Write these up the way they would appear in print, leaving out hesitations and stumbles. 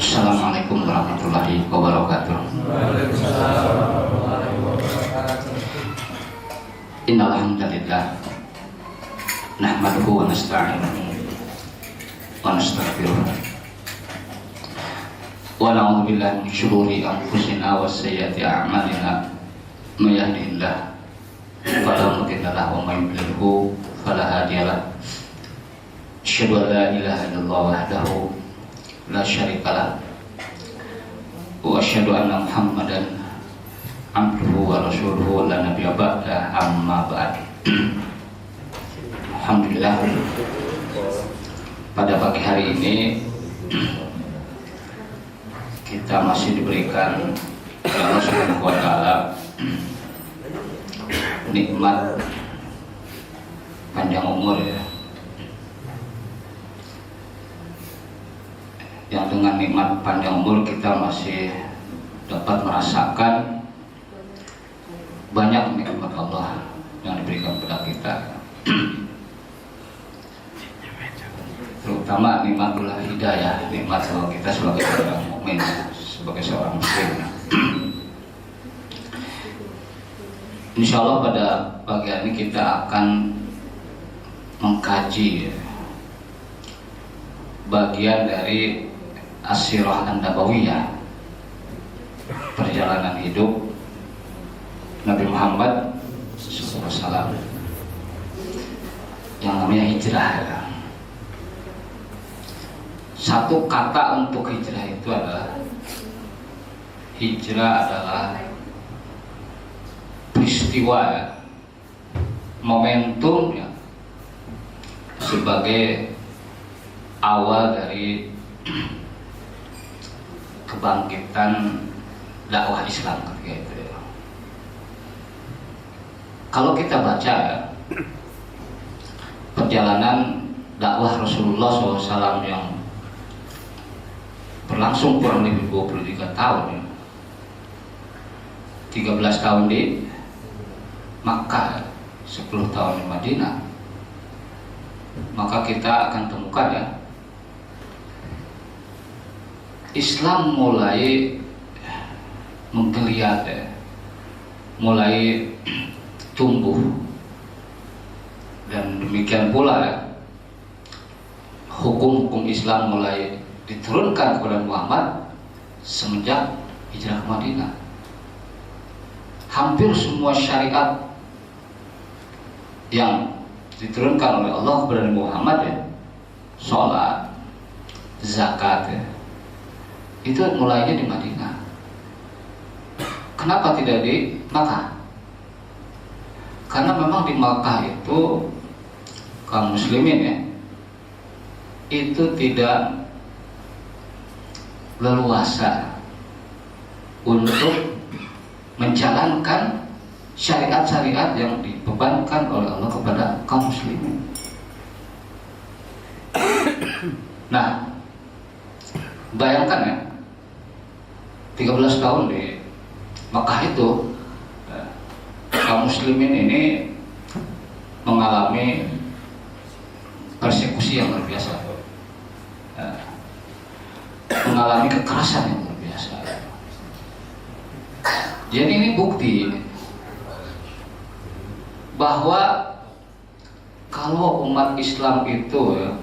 Assalamualaikum warahmatullahi wabarakatuh. Innal hamdalillah nahmaduhu wa nasta'inuhu wa nastaghfiruh wa na'udzu billahi min shururi anfusina wa sayyiati a'malina may yahdihillahu fala mudilla lahu wa may yudlilhu fala hadiya lahu. Asyhadu an la ilaha illallah wahdahu la syarikalah wa asyhadu anna Muhammadan abduhu wa rasuluhu la nabiyya ba'da amma ba'd. Alhamdulillah, pada pagi hari ini kita masih diberikan oleh Allah Subhanahu wa taala nikmat panjang umur, ya. Yang dengan nikmat panjang umur kita masih dapat merasakan banyak nikmat Allah yang diberikan kepada kita, terutama nikmatul hidayah, nikmat bahwa kita sebagai seorang mukmin, sebagai seorang muslim. Insya Allah pada pagi hari ini kita akan mengkaji bagian dari As-Sirah An-Nabawiyah, perjalanan hidup Nabi Muhammad SAW, yang namanya hijrah. Satu kata untuk hijrah itu adalah peristiwa, momentum, ya, sebagai awal dari kebangkitan dakwah Islam ketika itu, ya. Kalau kita baca, ya, perjalanan dakwah Rasulullah SAW yang berlangsung kurang lebih 23 tahun, ya. 13 tahun di Makkah, 10 tahun di Madinah, maka kita akan temukan, ya, Islam mulai menggeliat, ya, mulai tumbuh, dan demikian pula, ya, hukum-hukum Islam mulai diturunkan kepada Muhammad semenjak hijrah ke Madinah. Hampir semua syariat yang diturunkan oleh Allah kepada Muhammad, ya, sholat, zakat, ya, itu mulainya di Madinah. Kenapa tidak di Makkah? Karena memang di Makkah itu kaum muslimin, ya, itu tidak leluasa untuk menjalankan syariat-syariat yang dibebankan oleh Allah kepada kaum muslimin. Nah, bayangkan, ya, 13 tahun di Makkah itu, kaum muslimin ini mengalami persekusi yang luar biasa, mengalami kekerasan yang luar biasa. Jadi ini bukti bahwa kalau umat Islam itu, ya,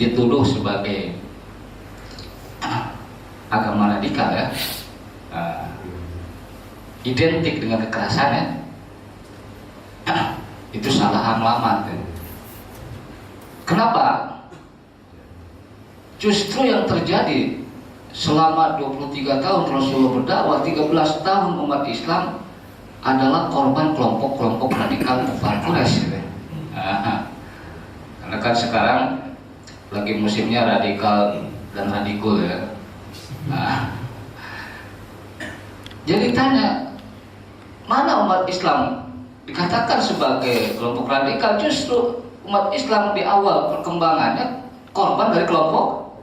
dituduh sebagai agama radikal, ya, identik dengan kekerasan, ya, itu salah alamat, ya. Kenapa? Justru yang terjadi selama 23 tahun Rasulullah berdakwah, 13 tahun umat Islam adalah korban kelompok-kelompok radikal kufar Quraisy, ya. Karena kan sekarang lagi musimnya radikal dan radikul, ya. Jadi tanya, mana umat Islam dikatakan sebagai kelompok radikal? Justru umat Islam di awal perkembangannya korban dari kelompok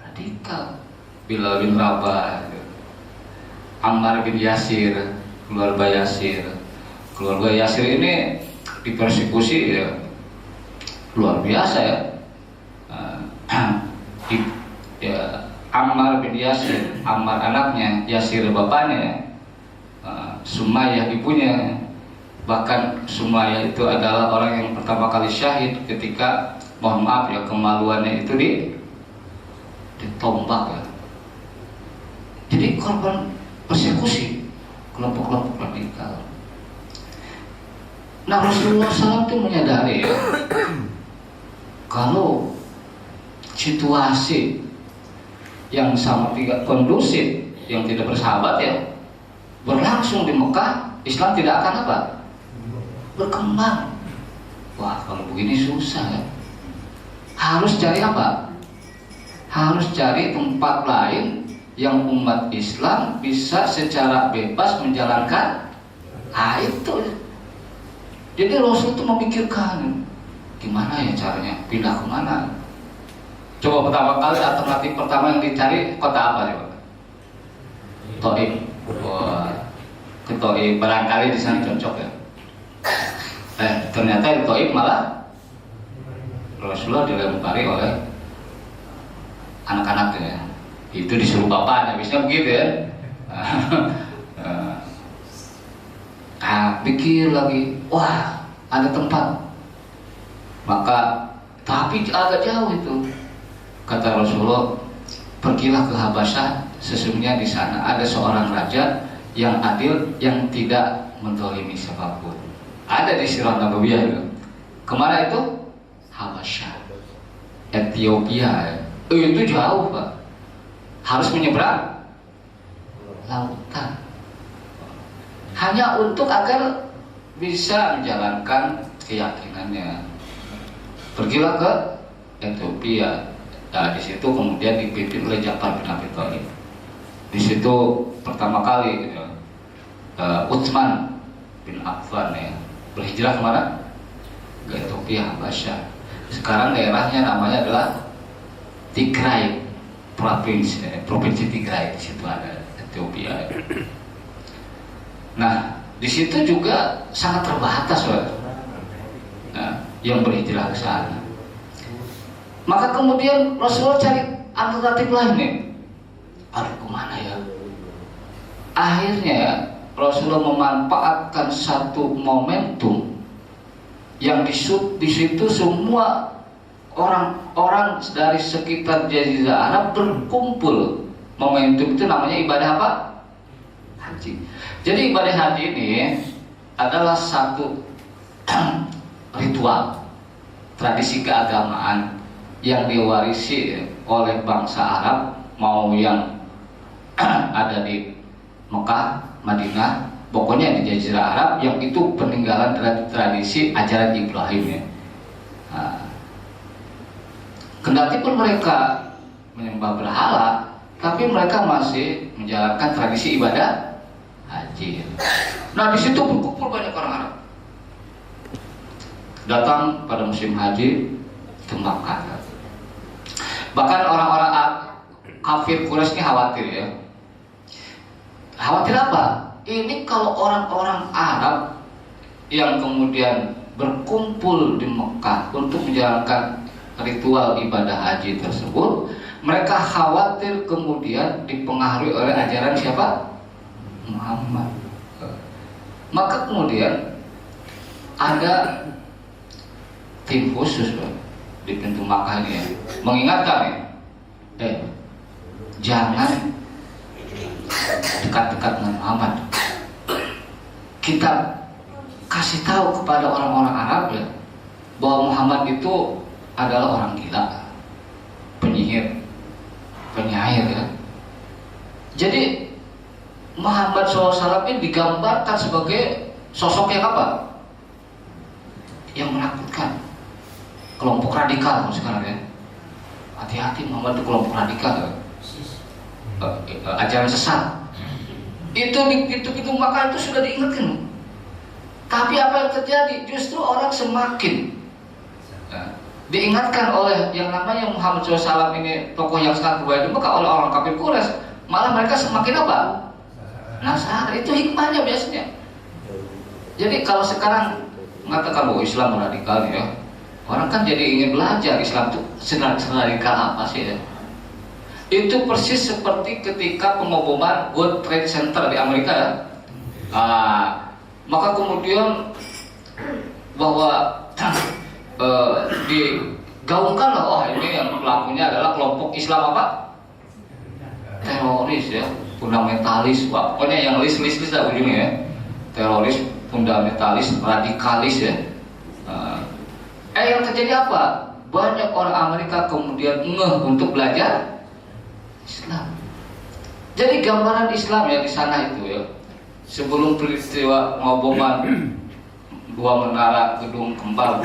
radikal. Bilal bin Rabah, Ammar bin Yasir, keluarga Yasir. Keluarga Yasir ini dipersekusi, ya, luar biasa, ya. Ammar bin Yasir, Ammar anaknya, Yasir bapaknya, Sumayyah ibunya. Bahkan Sumayyah itu adalah orang yang pertama kali syahid ketika, mohon maaf ya, kemaluannya itu ditombak ya. Jadi korban persekusi kelompok-kelompok radikal. Nah, Rasulullah SAW itu menyadari ya, kalau situasi yang sangat tidak kondusif, yang tidak bersahabat ya, berlangsung di Mekah, Islam tidak akan apa? Berkembang. Wah, kalau begini susah ya. Harus cari apa? Harus cari tempat lain yang umat Islam bisa secara bebas menjalankan. Itu. Jadi Rasul itu memikirkan gimana ya caranya, pindah kemana. Coba pertama kali alternatif pertama yang dicari kota apa coba? Thaif. Wah, ke Thaif barangkali di sana cocok ya. Ternyata di Thaif malah Rasulullah dilempari oleh anak-anaknya. Itu disuruh bapaknya, biasanya begitu ya. Pikir lagi, wah ada tempat. Maka tapi agak jauh itu. Kata Rasulullah, pergilah ke Habasyah, sesungguhnya di sana ada seorang raja yang adil, yang tidak menzalimi siapapun. Ada di Sirah Nabawiyah itu. Kemana itu? Habasyah, Ethiopia. Itu jauh Pak. Harus menyeberang lautan. Hanya untuk agar bisa menjalankan keyakinannya. Pergilah ke Ethiopia. Nah, di situ kemudian dipimpin oleh Ja'far bin Abi Thalib. Di situ pertama kali Utsman bin Affan ya berhijrah kemana? Ke Ethiopia, Habasyah. Sekarang daerahnya namanya adalah Tigray, provinsi Tigray. Di situ ada Ethiopia. Nah, di situ juga sangat terbatas, nah, yang berhijrah ke sana. Maka kemudian Rasulullah cari alternatif lain nih. Aduh, kemana ya? Akhirnya Rasulullah memanfaatkan satu momentum yang di situ semua orang-orang dari sekitar Jazirah Arab berkumpul. Momentum itu namanya ibadah apa? Haji. Jadi ibadah haji ini adalah satu ritual, tradisi keagamaan yang diwarisi oleh bangsa Arab, mau yang ada di Mekah, Madinah, pokoknya di Jazirah Arab, yang itu peninggalan tradisi ajaran Ibrahim ya. Nah, kendati pun mereka menyembah berhala, tapi mereka masih menjalankan tradisi ibadah haji. Nah, di situ berkumpul banyak orang Arab datang pada musim haji ke Makkah. Bahkan orang-orang kafir Quraisy ini khawatir ya. Khawatir apa? Ini kalau orang-orang Arab yang kemudian berkumpul di Mekah untuk menjalankan ritual ibadah haji tersebut, mereka khawatir kemudian dipengaruhi oleh ajaran siapa? Muhammad. Maka kemudian ada tim khusus di pintu Makkah ini ya, mengingatkan ya, jangan dekat-dekat dengan Muhammad. Kita kasih tahu kepada orang-orang Arab ya, bahwa Muhammad itu adalah orang gila, penyihir, penyair ya. Jadi Muhammad SAW ini digambarkan sebagai sosok yang apa? Yang menakutkan, kelompok radikal sekarang ya. Hati-hati, Muhammad itu kelompok radikal ya. Ajaran sesat. Itu maka itu sudah diingatkan. Tapi apa yang terjadi? Justru orang semakin diingatkan oleh yang namanya Muhammad SAW ini, tokoh yang sangat berbahaya, maka oleh orang kafir Quraisy malah mereka semakin apa? Nasar. Itu hikmahnya biasanya. Jadi kalau sekarang mengatakan bahwa Islam radikal ya, orang kan jadi ingin belajar Islam itu seradikal apa sih ya. Itu persis seperti ketika pengeboman World Trade Center di Amerika ya. Maka kemudian bahwa digaungkan lah, oh ini yang pelakunya adalah kelompok Islam apa? Teroris ya, fundamentalis, Pak. Pokoknya yang list lah ujungnya ya. Teroris, fundamentalis, radikalis ya. Yang terjadi apa? Banyak orang Amerika kemudian ngeh untuk belajar Islam. Jadi gambaran Islam ya di sana itu ya. Sebelum peristiwa pengeboman dua menara gedung kembar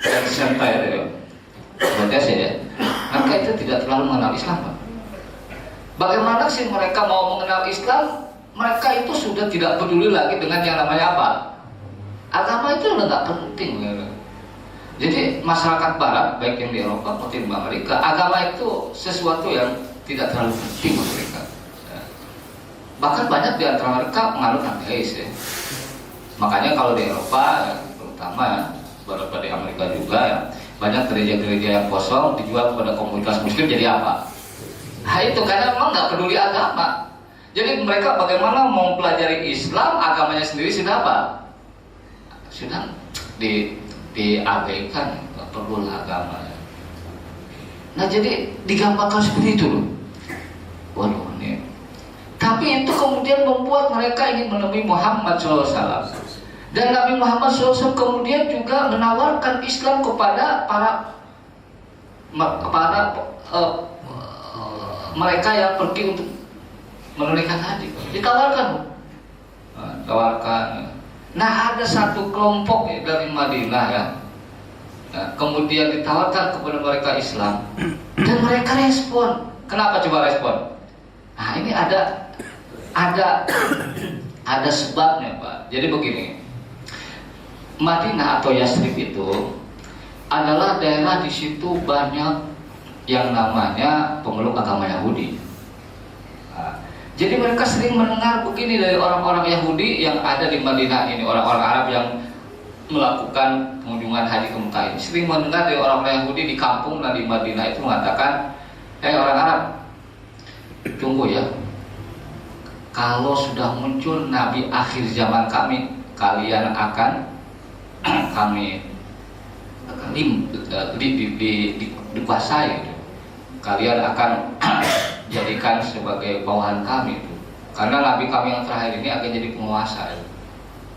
dan Center ya, berarti ya, mereka itu tidak terlalu mengenal Islam, Pak. Bagaimana sih mereka mau mengenal Islam? Mereka itu sudah tidak peduli lagi dengan yang namanya apa? Agama itu udah nggak penting. Ya. Jadi masyarakat Barat, baik yang di Eropa maupun di Amerika, agama itu sesuatu yang tidak terlalu penting buat mereka. Ya. Bahkan banyak di antara mereka penganut ateis ya. Makanya kalau di Eropa, ya, terutama ya, beberapa di Amerika juga ya, banyak gereja-gereja yang kosong dijual kepada komunitas Muslim jadi apa? Nah itu karena memang nggak peduli agama. Jadi mereka bagaimana mau mempelajari Islam, agamanya sendiri sudah apa? Sudah diabaikan, nggak perlu agama. Nah jadi digambarkan seperti itu loh. Waduh ini. Tapi itu kemudian membuat mereka ingin menemui Muhammad SAW. Dan Nabi Muhammad SAW kemudian juga menawarkan Islam kepada mereka yang pergi untuk menunaikan haji. Ditawarkan. Nah ada satu kelompok ya, dari Madinah ya. Nah, kemudian ditawarkan kepada mereka Islam dan mereka respon. Kenapa coba respon? Nah ini ada sebabnya, Pak. Jadi begini, Madinah atau Yasrib itu adalah daerah di situ banyak yang namanya pemeluk agama Yahudi. Nah, jadi mereka sering mendengar begini dari orang-orang Yahudi yang ada di Madinah ini, orang-orang Arab yang melakukan kunjungan haji ke Mekah ini, sering mendengar dari orang-orang Yahudi di kampung dan di Madinah itu mengatakan, orang Arab, tunggu ya, kalau sudah muncul Nabi akhir zaman kami, kalian akan kami dikuasai. Kalian akan jadikan sebagai bawahan kami itu. Karena Nabi kami yang terakhir ini akan jadi penguasa.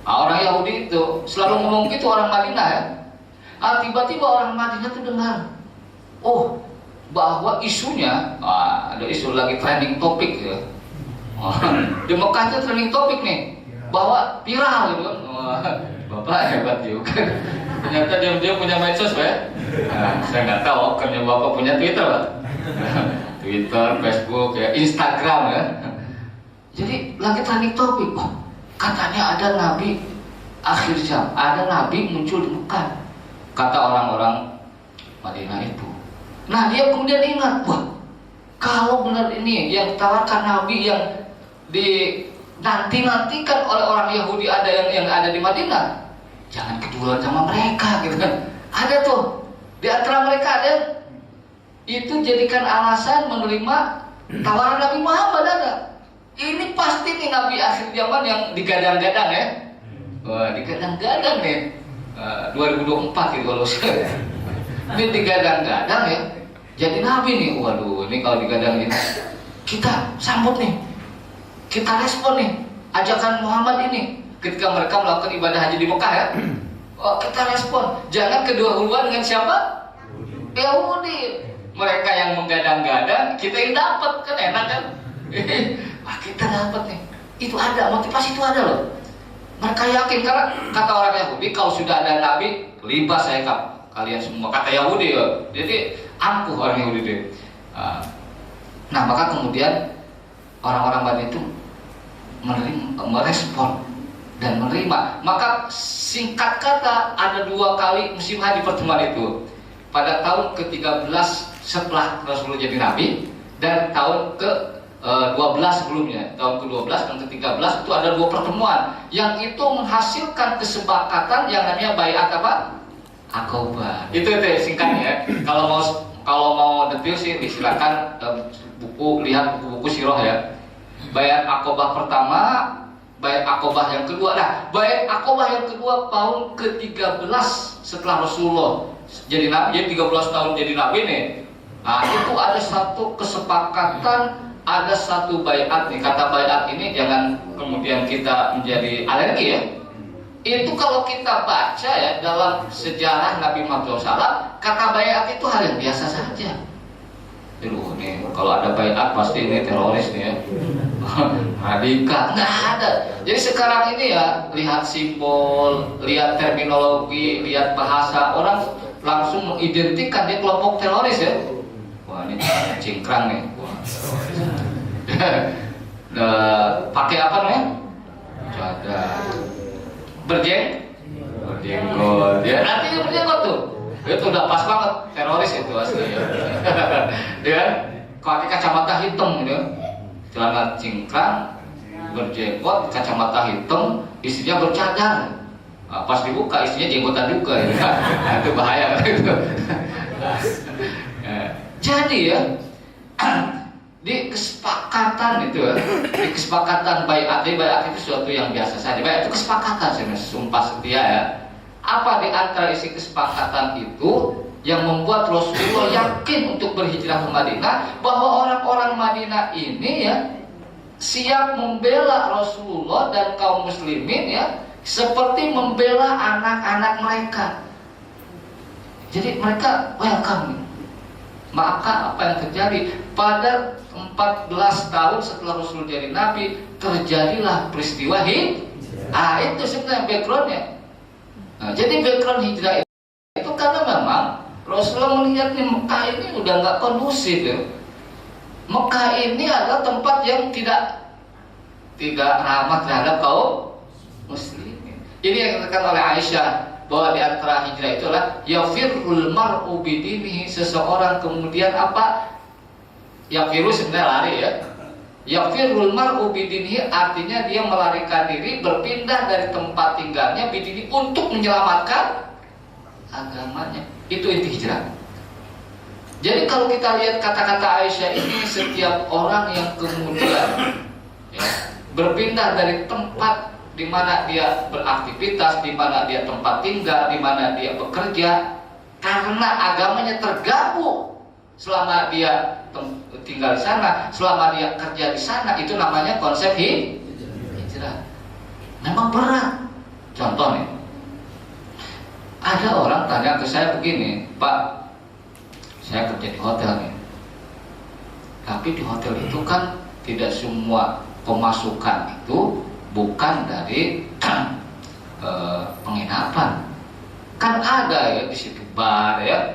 Nah, orang Yahudi itu selalu ngomong gitu, orang Madinah ya. Tiba-tiba orang Madinah itu dengar, oh bahwa isunya, ada isu lagi trending topik ya. Di Mekah itu trending topik nih, bahwa viral gitu kan. Bapak hebat juga. Ternyata dia punya medsos ya. Saya nggak tahu, karena Bapak punya Twitter Pak. Twitter, Facebook, ya, Instagram ya. Jadi lagi trending topik, katanya ada Nabi akhir zaman, ada Nabi muncul di Mekah, kata orang-orang Madinah itu. Nah dia kemudian ingat, wah kalau benar ini yang ditawarkan Nabi yang dinanti-nantikan oleh orang Yahudi ada yang ada di Madinah, jangan keduluan sama mereka gitu kan. Ada tuh di antara mereka ada itu jadikan alasan menerima tawaran Nabi Muhammad ada. Ini pasti nih Nabi akhir zaman yang digadang-gadang ya. Wah, digadang-gadang nih. 2024 gitu kalau saya. Ini digadang-gadang ya. Jadi Nabi nih. Waduh, ini kalau digadang ini kita sambut nih. Kita respon nih ajakan Muhammad ini ketika mereka melakukan ibadah haji di Mekah ya. Kita respon. Jangan kedua-duaan dengan siapa? Yahudi. Mereka yang menggadang-gadang, kita yang dapat, kan enak kan? Wah kita dapat nih. Itu ada, motivasi itu ada loh. Mereka yakin karena kata orang Yahudi, kalau sudah ada Nabi, libas saya kalian semua. Kata Yahudi ya. Jadi ampuh orang Yahudi deh. Nah maka kemudian orang-orang Madinah itu merespon dan menerima. Maka singkat kata ada 2 kali musim haji pertemuan itu. Pada tahun ke-13 setelah Rasulullah jadi Nabi dan tahun ke-12 sebelumnya, tahun ke-12 dan ke-13 itu ada 2 pertemuan yang itu menghasilkan kesepakatan yang namanya baiat apa? Aqabah. Itu singkatnya. Kalau mau detail sih, silakan lihat buku-buku sirah ya. Baiat Aqabah pertama, Baiat Aqabah yang kedua. Nah, Baiat Aqabah yang kedua tahun ke-13 setelah Rasulullah jadi nabi, jadi 13 tahun jadi nabi nih. Nah, itu ada satu kesepakatan, ada satu baiat nih. Kata baiat ini jangan kemudian kita menjadi alergi ya. Itu kalau kita baca ya dalam sejarah Nabi Muhammad SAW, kata baiat itu hal yang biasa saja. Aduh nih, kalau ada baiat pasti ini teroris nih ya. Radikal, nggak ada. Jadi sekarang ini ya, lihat simbol, lihat terminologi, lihat bahasa, orang langsung mengidentikan dia kelompok teroris ya. Wah ini cingkrang nih. Wah, pakai apa nih? Cadar. Berjenggot. Ya nanti dia berjenggot tuh. Itu udah pas banget, teroris itu asli ya. Ya, pakai kacamata hitam gitu. Celana cingkrang, berjenggot, kacamata hitam, istrinya bercadar. Nah, pas dibuka istrinya jenggotan juga ya. Nah, itu bahaya gitu. Jadi ya, di kesepakatan itu ya, di kesepakatan baiat itu sesuatu yang biasa saja. Baiat itu kesepakatan sebenarnya, sumpah setia ya. Apa di antara isi kesepakatan itu yang membuat Rasulullah yakin untuk berhijrah ke Madinah, bahwa orang-orang Madinah ini ya siap membela Rasulullah dan kaum muslimin ya, seperti membela anak-anak mereka. Jadi mereka welcome. Maka apa yang terjadi pada 14 tahun setelah Rasul jadi nabi, terjadilah peristiwa hijrah. Itu sebenarnya backgroundnya. Nah, jadi background hijrah itu karena memang Rasulullah melihat nih Mekah ini udah nggak kondusif ya. Mekah ini adalah tempat yang tidak ramah terhadap kaum muslimin. Ini yang dikatakan oleh Aisyah, bahwa di antara hijrah itu adalah yafirrul mar'u bidinihi, seseorang kemudian apa? Yafiru sebenarnya lari ya. Yafirrul mar'u bidinihi artinya dia melarikan diri, berpindah dari tempat tinggalnya bidini untuk menyelamatkan agamanya. Itu inti hijrah. Jadi kalau kita lihat kata-kata Aisyah ini, setiap orang yang kemudian ya, berpindah dari tempat di mana dia beraktivitas, di mana dia tempat tinggal, di mana dia bekerja, karena agamanya tergabung selama dia tinggal di sana, selama dia kerja di sana, itu namanya konsep hijrah. Memang berat. Contoh nih, ada orang tanya ke saya begini, Pak, saya kerja di hotel nih, tapi di hotel itu kan tidak semua pemasukan itu bukan dari penginapan. Kan ada ya di situ bar ya,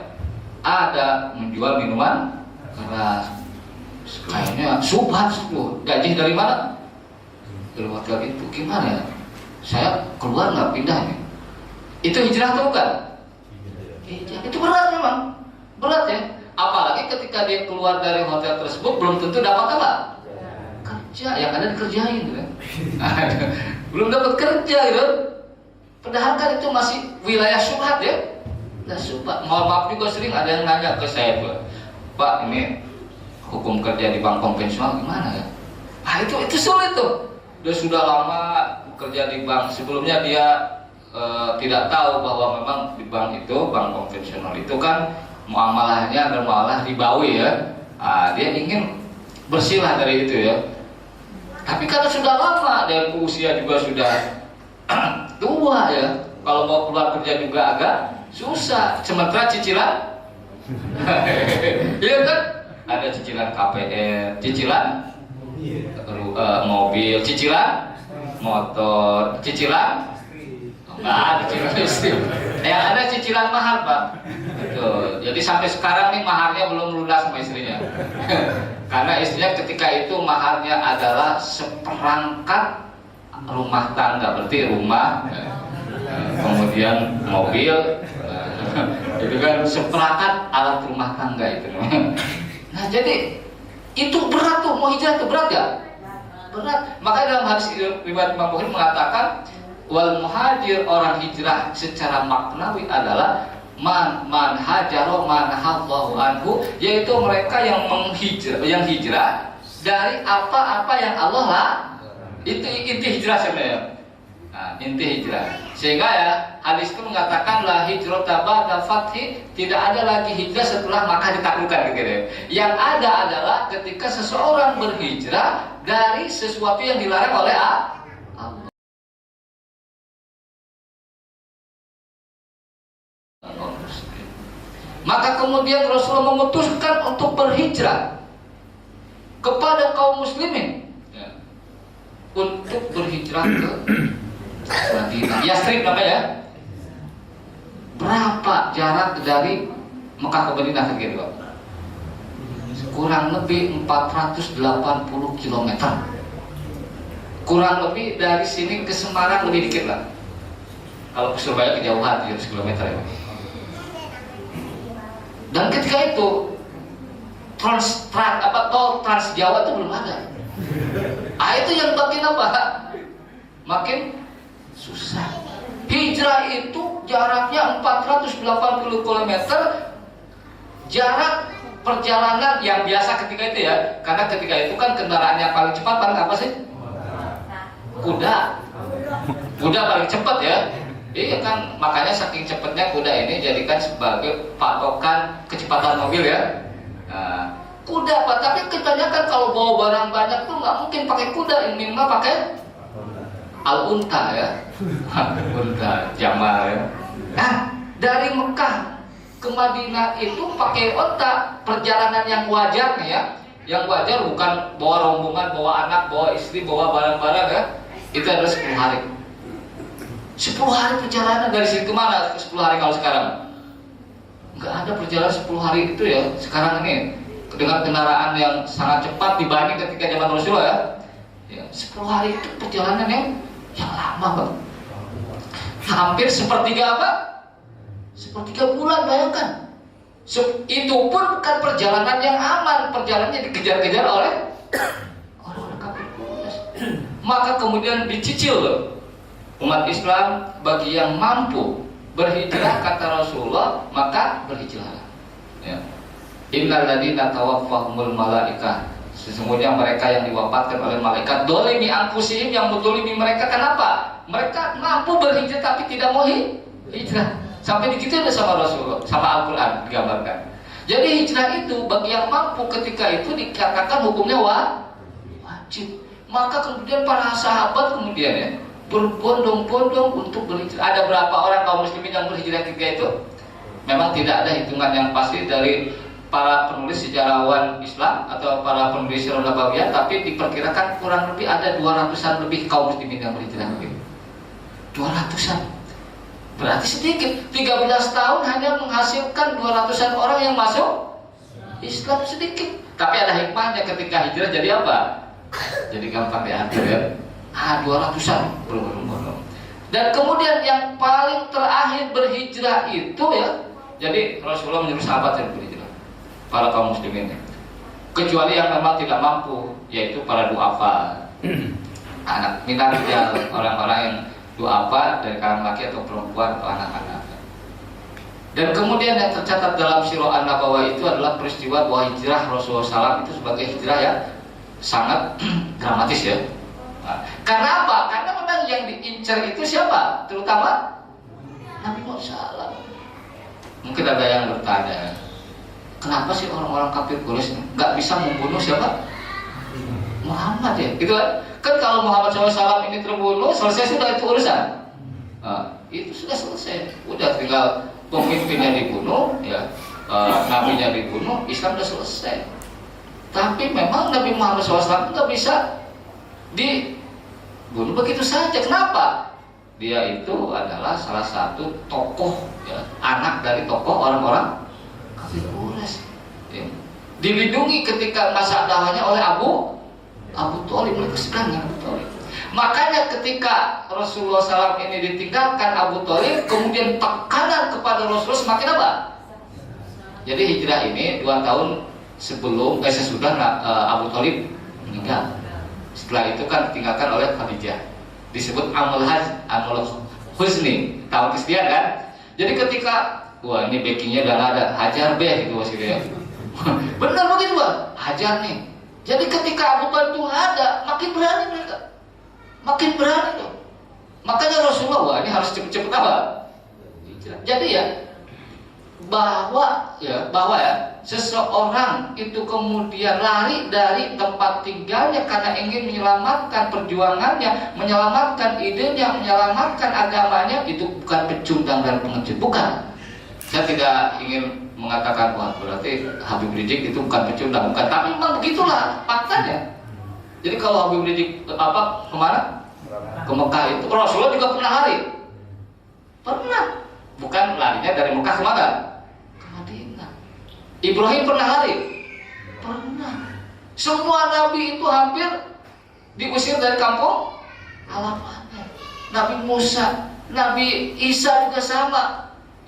ada menjual minuman keras. Kayaknya subhat itu. Gaji dari mana? Dari hotel itu. Gimana ya? Saya keluar nggak pindah nih. Itu hijrah atau bukan? Hijrah. Itu berat memang. Berat ya. Apalagi ketika dia keluar dari hotel tersebut belum tentu dapat apa? Kerja. Yang ada dikerjain gitu. Belum dapat kerja gitu. Padahal kan itu masih wilayah syubhat ya. Nah, syubhat. Mohon maaf juga sering ada yang nanya ke saya tuh, Pak, ini hukum kerja di bank konvensional gimana ya? Ah itu sulit tuh. Dia sudah lama bekerja di bank. Sebelumnya dia tidak tahu bahwa memang di bank itu, bank konvensional itu kan muamalahnya adalah muamalah ribawi ya. Dia ingin bersihlah dari itu ya. Tapi karena sudah lama dan usia juga sudah tua ya, kalau mau keluar kerja juga agak susah. Sementara cicilan, iya kan? Ada cicilan KPR, cicilan mobil, cicilan motor, cicilan cicilan istri. Yang ada cicilan mahar, Pak. Betul. Jadi sampai sekarang nih maharnya belum lunas sama istrinya. Karena istrinya ketika itu maharnya adalah seperangkat rumah tangga, berarti rumah, kemudian mobil, itu kan seperangkat alat rumah tangga itu. Nah jadi itu berat tuh, mau hijrah tuh berat ya? Berat. Makanya dalam hadis riwayat Imam Bukhari mengatakan, wal muhajir, orang hijrah secara maknawi adalah man hajaro man hallahu anhu, yaitu mereka yang hijrah dari apa-apa yang Allah lah. Itu inti hijrah sebenarnya. Nah, inti hijrah. Sehingga ya hadis itu mengatakan la hijrata ba'da fathi, tidak ada lagi hijrah setelah Makkah ditaklukkan gitu. Yang ada adalah ketika seseorang berhijrah dari sesuatu yang dilarang oleh Allah. Maka kemudian Rasulullah memutuskan untuk berhijrah kepada kaum muslimin ya, untuk berhijrah ke Madinah. Yastrib namanya. Berapa jarak dari Mekah ke Madinah gitu? Kurang lebih 480 km. Kurang lebih dari sini ke Semarang lebih dikit lah. Kalau ke Surabaya kejauhan 300 km ya. Dan ketika itu tol Trans Jawa itu belum ada. Itu yang makin apa? Makin susah. Hijrah itu jaraknya 480 km. Jarak perjalanan yang biasa ketika itu ya. Karena ketika itu kan kendaraan yang paling cepat paling apa sih? Kuda. Kuda paling cepat ya. Iya kan, makanya saking cepatnya kuda ini jadikan sebagai patokan kecepatan mobil ya. Nah, kuda Pak, tapi kebanyakan kalau bawa barang banyak tuh nggak mungkin pakai kuda, ini minimal pakai al-unta ya. Unta, jamal ya. Nah, dari Mekah ke Madinah itu pakai unta, perjalanan yang wajar nih ya. Yang wajar bukan bawa rombongan, bawa anak, bawa istri, bawa barang-barang ya. Itu adalah 10 hari. 10 hari perjalanan dari sini kemana? 10 hari kalau sekarang nggak ada perjalanan 10 hari itu ya. Sekarang ini dengan kendaraan yang sangat cepat dibanding ketika zaman Rasulullah ya, 10 hari itu perjalanan yang lama Bang. Hampir sepertiga apa? Sepertiga bulan, bayangkan. Itu pun bukan perjalanan yang aman, perjalanannya dikejar-kejar oleh orang-orang kafir. Maka kemudian dicicil loh. Umat Islam bagi yang mampu berhijrah kata Rasulullah, maka berhijrah. Ya. Innal ladzina tawaffahumul malaikah, sesungguhnya mereka yang diwafatkan oleh malaikat dolimi anfusihim, yang mendolimi mereka. Kenapa? Mereka mampu berhijrah tapi tidak mau hijrah. Sampai di situ ada sama Rasulullah, sama Al-Quran digambarkan. Jadi hijrah itu bagi yang mampu ketika itu dikatakan hukumnya wajib. Maka kemudian para sahabat kemudian ya berbondong-bondong untuk berhijrah. Ada berapa orang kaum muslimin yang berhijrah ketika itu? Memang tidak ada hitungan yang pasti dari para penulis sejarawan Islam atau para penulis sirah nabawiyah, tapi diperkirakan kurang lebih ada 200-an lebih kaum muslimin yang berhijrah begitu. 200-an. Berarti sedikit. 13 tahun hanya menghasilkan 200-an orang yang masuk Islam, sedikit. Tapi ada hikmahnya ketika hijrah jadi apa? Jadi gampang diatur ya. 200-an berbondong-bondong. Dan kemudian yang paling terakhir berhijrah itu ya, jadi Rasulullah menyuruh sahabat yang berhijrah, para kaum muslimin, kecuali yang memang tidak mampu, yaitu para duafa, anak minarjal, orang-orang yang duafa dari kalangan laki atau perempuan atau anak-anak. Dan kemudian yang tercatat dalam Sirah An-Nabawiyah itu adalah peristiwa bahwa hijrah Rasulullah SAW itu sebagai hijrah yang sangat dramatis ya. Nah, karena apa? Karena memang yang diincar itu siapa? Terutama Nabi Muhammad SAW. Mungkin ada yang bertanya, kenapa sih orang-orang kafir Quraisy nggak bisa membunuh siapa? Muhammad ya, gitu kan? Kan kalau Muhammad SAW ini terbunuh, selesai sudah itu urusan. Nah, itu sudah selesai. Udah tinggal pemimpinnya dibunuh, ya, nabinya dibunuh, Islam sudah selesai. Tapi memang Nabi Muhammad SAW nggak bisa dibunuh begitu saja. Kenapa? Dia itu adalah salah satu tokoh ya, anak dari tokoh orang-orang kafir Quraisy ya. Dilindungi ketika masa dakwahnya oleh Abu Thalib, mereka sedang dengan Abu Thalib. Makanya ketika Rasulullah SAW ini ditinggalkan Abu Thalib, kemudian tekanan kepada Rasulullah semakin apa? Jadi hijrah ini 2 tahun sesudah Abu Thalib meninggal. Setelah itu kan ditinggalkan oleh Khadijah. Disebut Amul Huzni, tahun kesekian kan. Jadi ketika wah ini backingnya udah nggak ada, hajar be gitu gitu ya. Benar begitu Pak, hajar nih. Jadi ketika Abu Talib itu ada, makin berani mereka, makin berani tuh. Makanya Rasulullah, wah ini harus cepet-cepet apa? Jadi ya bahwa seseorang itu kemudian lari dari tempat tinggalnya karena ingin menyelamatkan perjuangannya, menyelamatkan idenya, menyelamatkan agamanya, itu bukan pecundang dan pengecut, bukan. Saya tidak ingin mengatakan wah berarti Habib Rizik itu bukan pecundang, bukan. Tapi memang begitulah faktanya. Jadi kalau Habib Rizik kemana? Ke Mekah itu Rasulullah juga pernah lari. Pernah. Bukan larinya dari Mekah kemana? Ke Madinah. Ibrahim pernah lari? Pernah. Semua nabi itu hampir diusir dari kampung halamannya. Nabi Musa, Nabi Isa juga sama.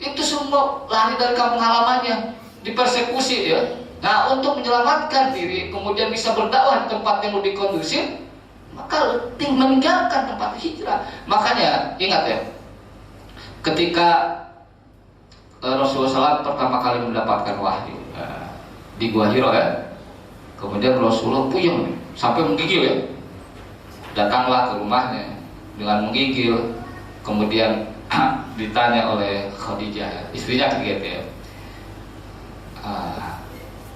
Itu semua lari dari kampung halamannya, dipersekusi ya. Nah, untuk menyelamatkan diri, kemudian bisa berdakwah di tempat yang lebih kondusif, maka meninggalkan tempat hijrah. Makanya ingat ya, ketika Rasulullah SAW pertama kali mendapatkan wahyu di Gua Hiro ya, kemudian Rasulullah puyeng sampai menggigil ya, datanglah ke rumahnya dengan menggigil, kemudian ditanya oleh Khadijah, istrinya ketika itu ya,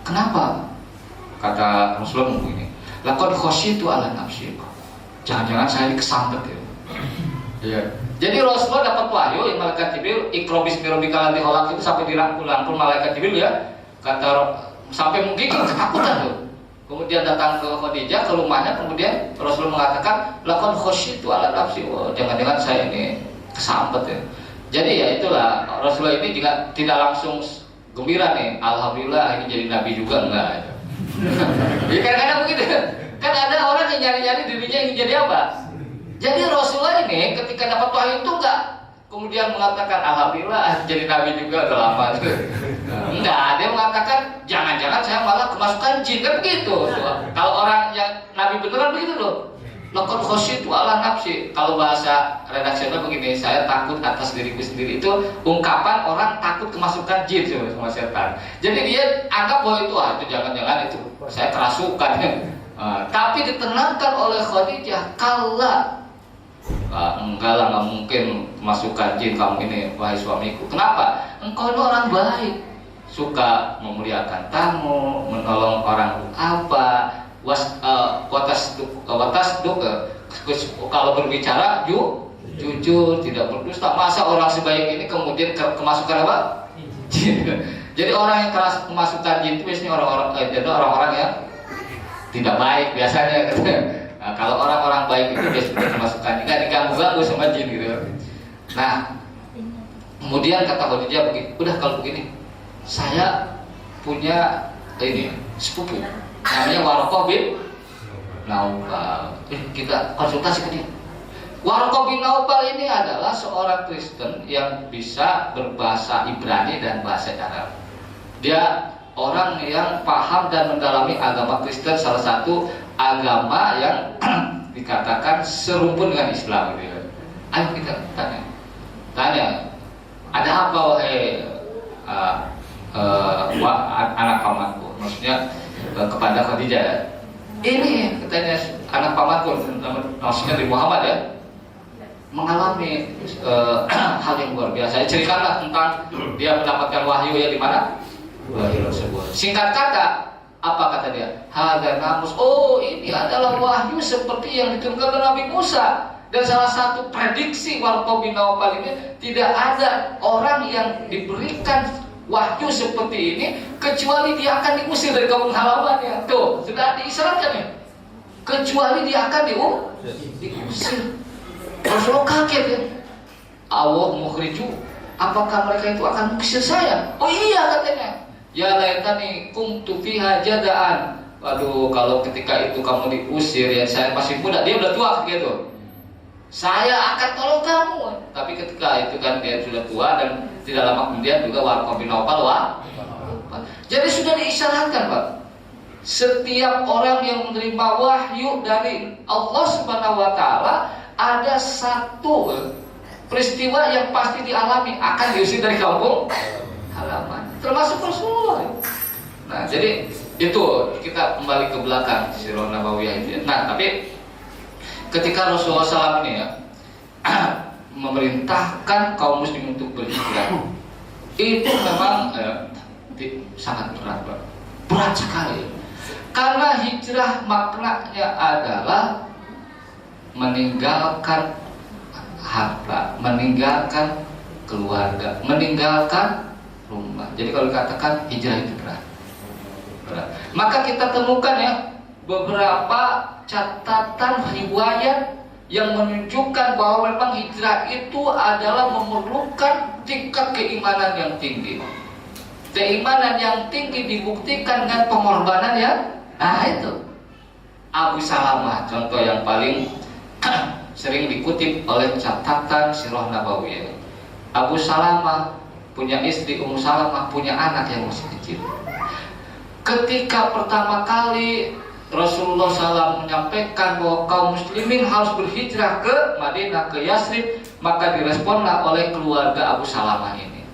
kenapa? Kata Rasulullah begini, laqad khasyitu ala nafsi. Jangan-jangan saya ini kesambet ya. Iya. Jadi Rasulullah dapat wahyu yang malaikat Jibril Iqra bismi rabbikal ladzi khalaq itu sampai dirangkul-rangkul malaikat Jibril ya. Kata sampai mungkin ketakutan tuh. Kemudian datang ke Khadijah ke rumahnya, kemudian Rasulullah mengatakan laqad khasyitu ala nafsi. Oh, jangan-jangan saya ini kesambet ya. Jadi ya itulah, Rasulullah ini juga tidak langsung gembira nih, alhamdulillah ini jadi nabi juga, enggak. Ya kadang-kadang begitu. Kan ada orang yang nyari-nyari dirinya ingin jadi apa? Jadi Rasulullah ini ketika dapat wahyu itu enggak kemudian mengatakan alhamdulillah jadi nabi juga udah lama. Enggak, dia mengatakan jangan-jangan saya malah kemasukan jin, kan begitu. Kalau orang yang nabi beneran begitu loh. Laqad khasyitu ala nafsi. Kalau bahasa redaksional begini, saya takut atas diriku sendiri, itu ungkapan orang takut kemasukan jin sama setan. Jadi dia anggap bahwa itu jangan-jangan itu saya kerasukan. Tapi ditenangkan oleh Khadijah, kala enggak lah, nggak mungkin kemasukan jin kamu ini, wahai suamiku. Kenapa? Engkau ini orang baik, suka memuliakan tamu, menolong orang apa. Watas duk kalau berbicara jujur, tidak berdusta. Masa orang sebaik ini kemudian kemasukan apa? Jin. Jadi orang yang keras kemasukan jin itu biasanya orang-orang yang tidak baik biasanya. Nah, kalau orang-orang baik itu biasanya kemasukan jin, nggak diganggu-ganggu sama jin gitu. Nah, kemudian kata Khadijah begini, udah kalau begini, saya punya ini sepupu namanya Warqah bin Naufal. Kita konsultasi ke dia. Warqah bin Naufal ini adalah seorang Kristen yang bisa berbahasa Ibrani dan bahasa Arab. Dia orang yang paham dan mendalami agama Kristen, salah satu agama yang dikatakan serumpun dengan Islam gitu ya. Ayo kita tanya, ada apa wahai anak pamanku? Maksudnya kepada Khadijah. Ini katanya anak pamanku, maksudnya Nabi Muhammad ya, mengalami hal yang luar biasa. Ceritakanlah tentang dia mendapatkan wahyu ya di mana? Wahyu tersebut. Singkat kata, apa kata dia? Hadza namus. Oh, ini adalah wahyu seperti yang diturunkan oleh Nabi Musa. Dan salah satu prediksi Warqah bin Naufal ini, tidak ada orang yang diberikan wahyu seperti ini kecuali dia akan diusir dari kampung halamannya. Tuh, sudah diisyaratkan ya. Kecuali dia akan diusir. Rasulullah kaget ya. Allah mukhriju. Apakah mereka itu akan mengusir saya? Oh iya katanya. Ya laitani kuntu fiha jadaan. Waduh, kalau ketika itu kamu diusir ya, saya masih muda, dia udah tua gitu. Saya akan tolong kamu. Tapi ketika itu kan dia sudah tua dan tidak lama kemudian juga Warqah bin Naufal Jadi sudah diisyaratkan Pak. Setiap orang yang menerima wahyu dari Allah Subhanahu wa taala, ada satu peristiwa yang pasti dialami, akan diusir dari kampung halaman, termasuk Rasulullah. Nah, jadi itu kita kembali ke belakang Sirah Nabawiyah itu. Nah, tapi ketika Rasulullah SAW ini ya memerintahkan kaum muslim untuk berhijrah, itu memang sangat berat sekali. Karena hijrah maknanya adalah meninggalkan harta, meninggalkan keluarga, meninggalkan rumah. Jadi kalau dikatakan hijrah itu berat. Maka kita temukan ya beberapa catatan riwayat yang menunjukkan bahwa memang hijrah itu adalah memerlukan tingkat keimanan yang tinggi. Keimanan yang tinggi dibuktikan dengan pengorbanan ya. Nah itu Abu Salamah, contoh yang paling sering dikutip oleh catatan Sirah Nabawiyah. Abu Salamah punya istri Ummu Salamah, punya anak yang masih kecil. Ketika pertama kali Rasulullah SAW menyampaikan bahwa kaum muslimin harus berhijrah ke Madinah, ke Yasrib, maka diresponlah oleh keluarga Abu Salamah ini.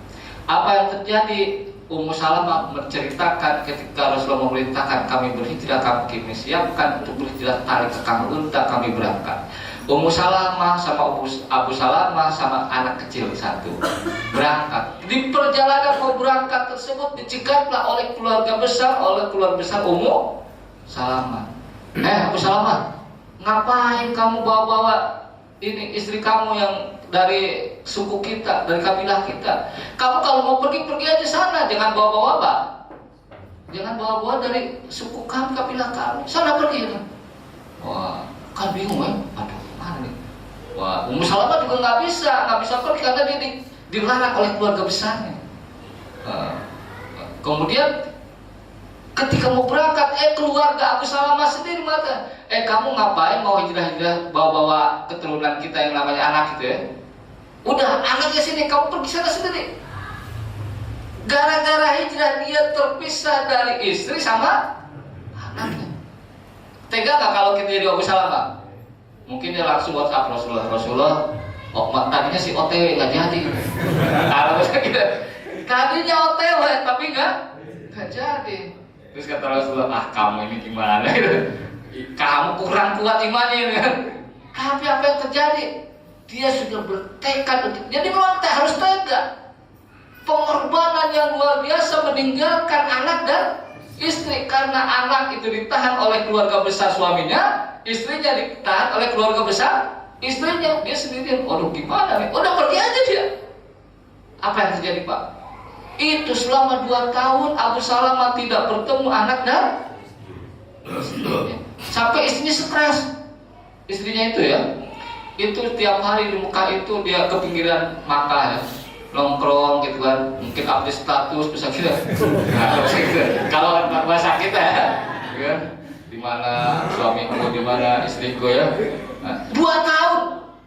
Apa yang terjadi? Ummu Salamah menceritakan ketika Rasulullah memerintahkan kami berhijrah, kami siapkan untuk berhijrah, tarik kekang unta, kami berangkat. Ummu Salamah sama Abu Salamah sama anak kecil satu berangkat. Di perjalanan mau berangkat tersebut dicegatlah oleh keluarga besar Ummu Salamah. Abu Salamah, ngapain kamu bawa-bawa ini istri kamu yang dari suku kita, dari kabilah kita? Kamu kalau mau pergi aja sana, jangan bawa-bawa apa? Jangan bawa-bawa dari suku kami, kabilah kami. Sana pergi. Wah, kan bingung ya. Aduh, mana nih? Wah, Ummu Salamah juga nggak bisa pergi karena dia dilarang oleh keluarga besarnya. Kemudian ketika mau berangkat, keluarga Abu Salamah sendiri mengatakan, kamu ngapain mau hijrah-hijrah bawa-bawa keturunan kita yang namanya anak gitu ya? Udah, anaknya sini, kamu pergi sana sendiri. Gara-gara hijrah dia terpisah dari istri sama anaknya. Tega gak kalau kita jadi Abu Salamah? Mungkin dia langsung WhatsApp Rasulullah, tadinya si OTW gak jadi. Kalau kita tadinya OTW tapi gak jadi. Terus kata Rasulullah, kamu ini gimana gitu? Kamu kurang kuat imannya kan? Tapi apa yang terjadi? Dia sudah bertekad untuk, jadi memang harus tega. Pengorbanan yang luar biasa meninggalkan anak dan istri, karena anak itu ditahan oleh keluarga besar suaminya, istrinya ditahan oleh keluarga besar istrinya, dia sendirian. Waduh, gimana nih? Udah pergi aja dia. Apa yang terjadi, Pak? Itu selama 2 tahun Abu Salamah tidak bertemu anak dan istrinya. Sampai istrinya stres. Istrinya itu ya, itu tiap hari di Mekah itu dia ke pinggiran Makkah ya, nongkrong gitu kan, mungkin update status bisa kita. Nah, kalau bahasa kita ya, di mana suamiku, di mana istriku ya. Nah, 2 tahun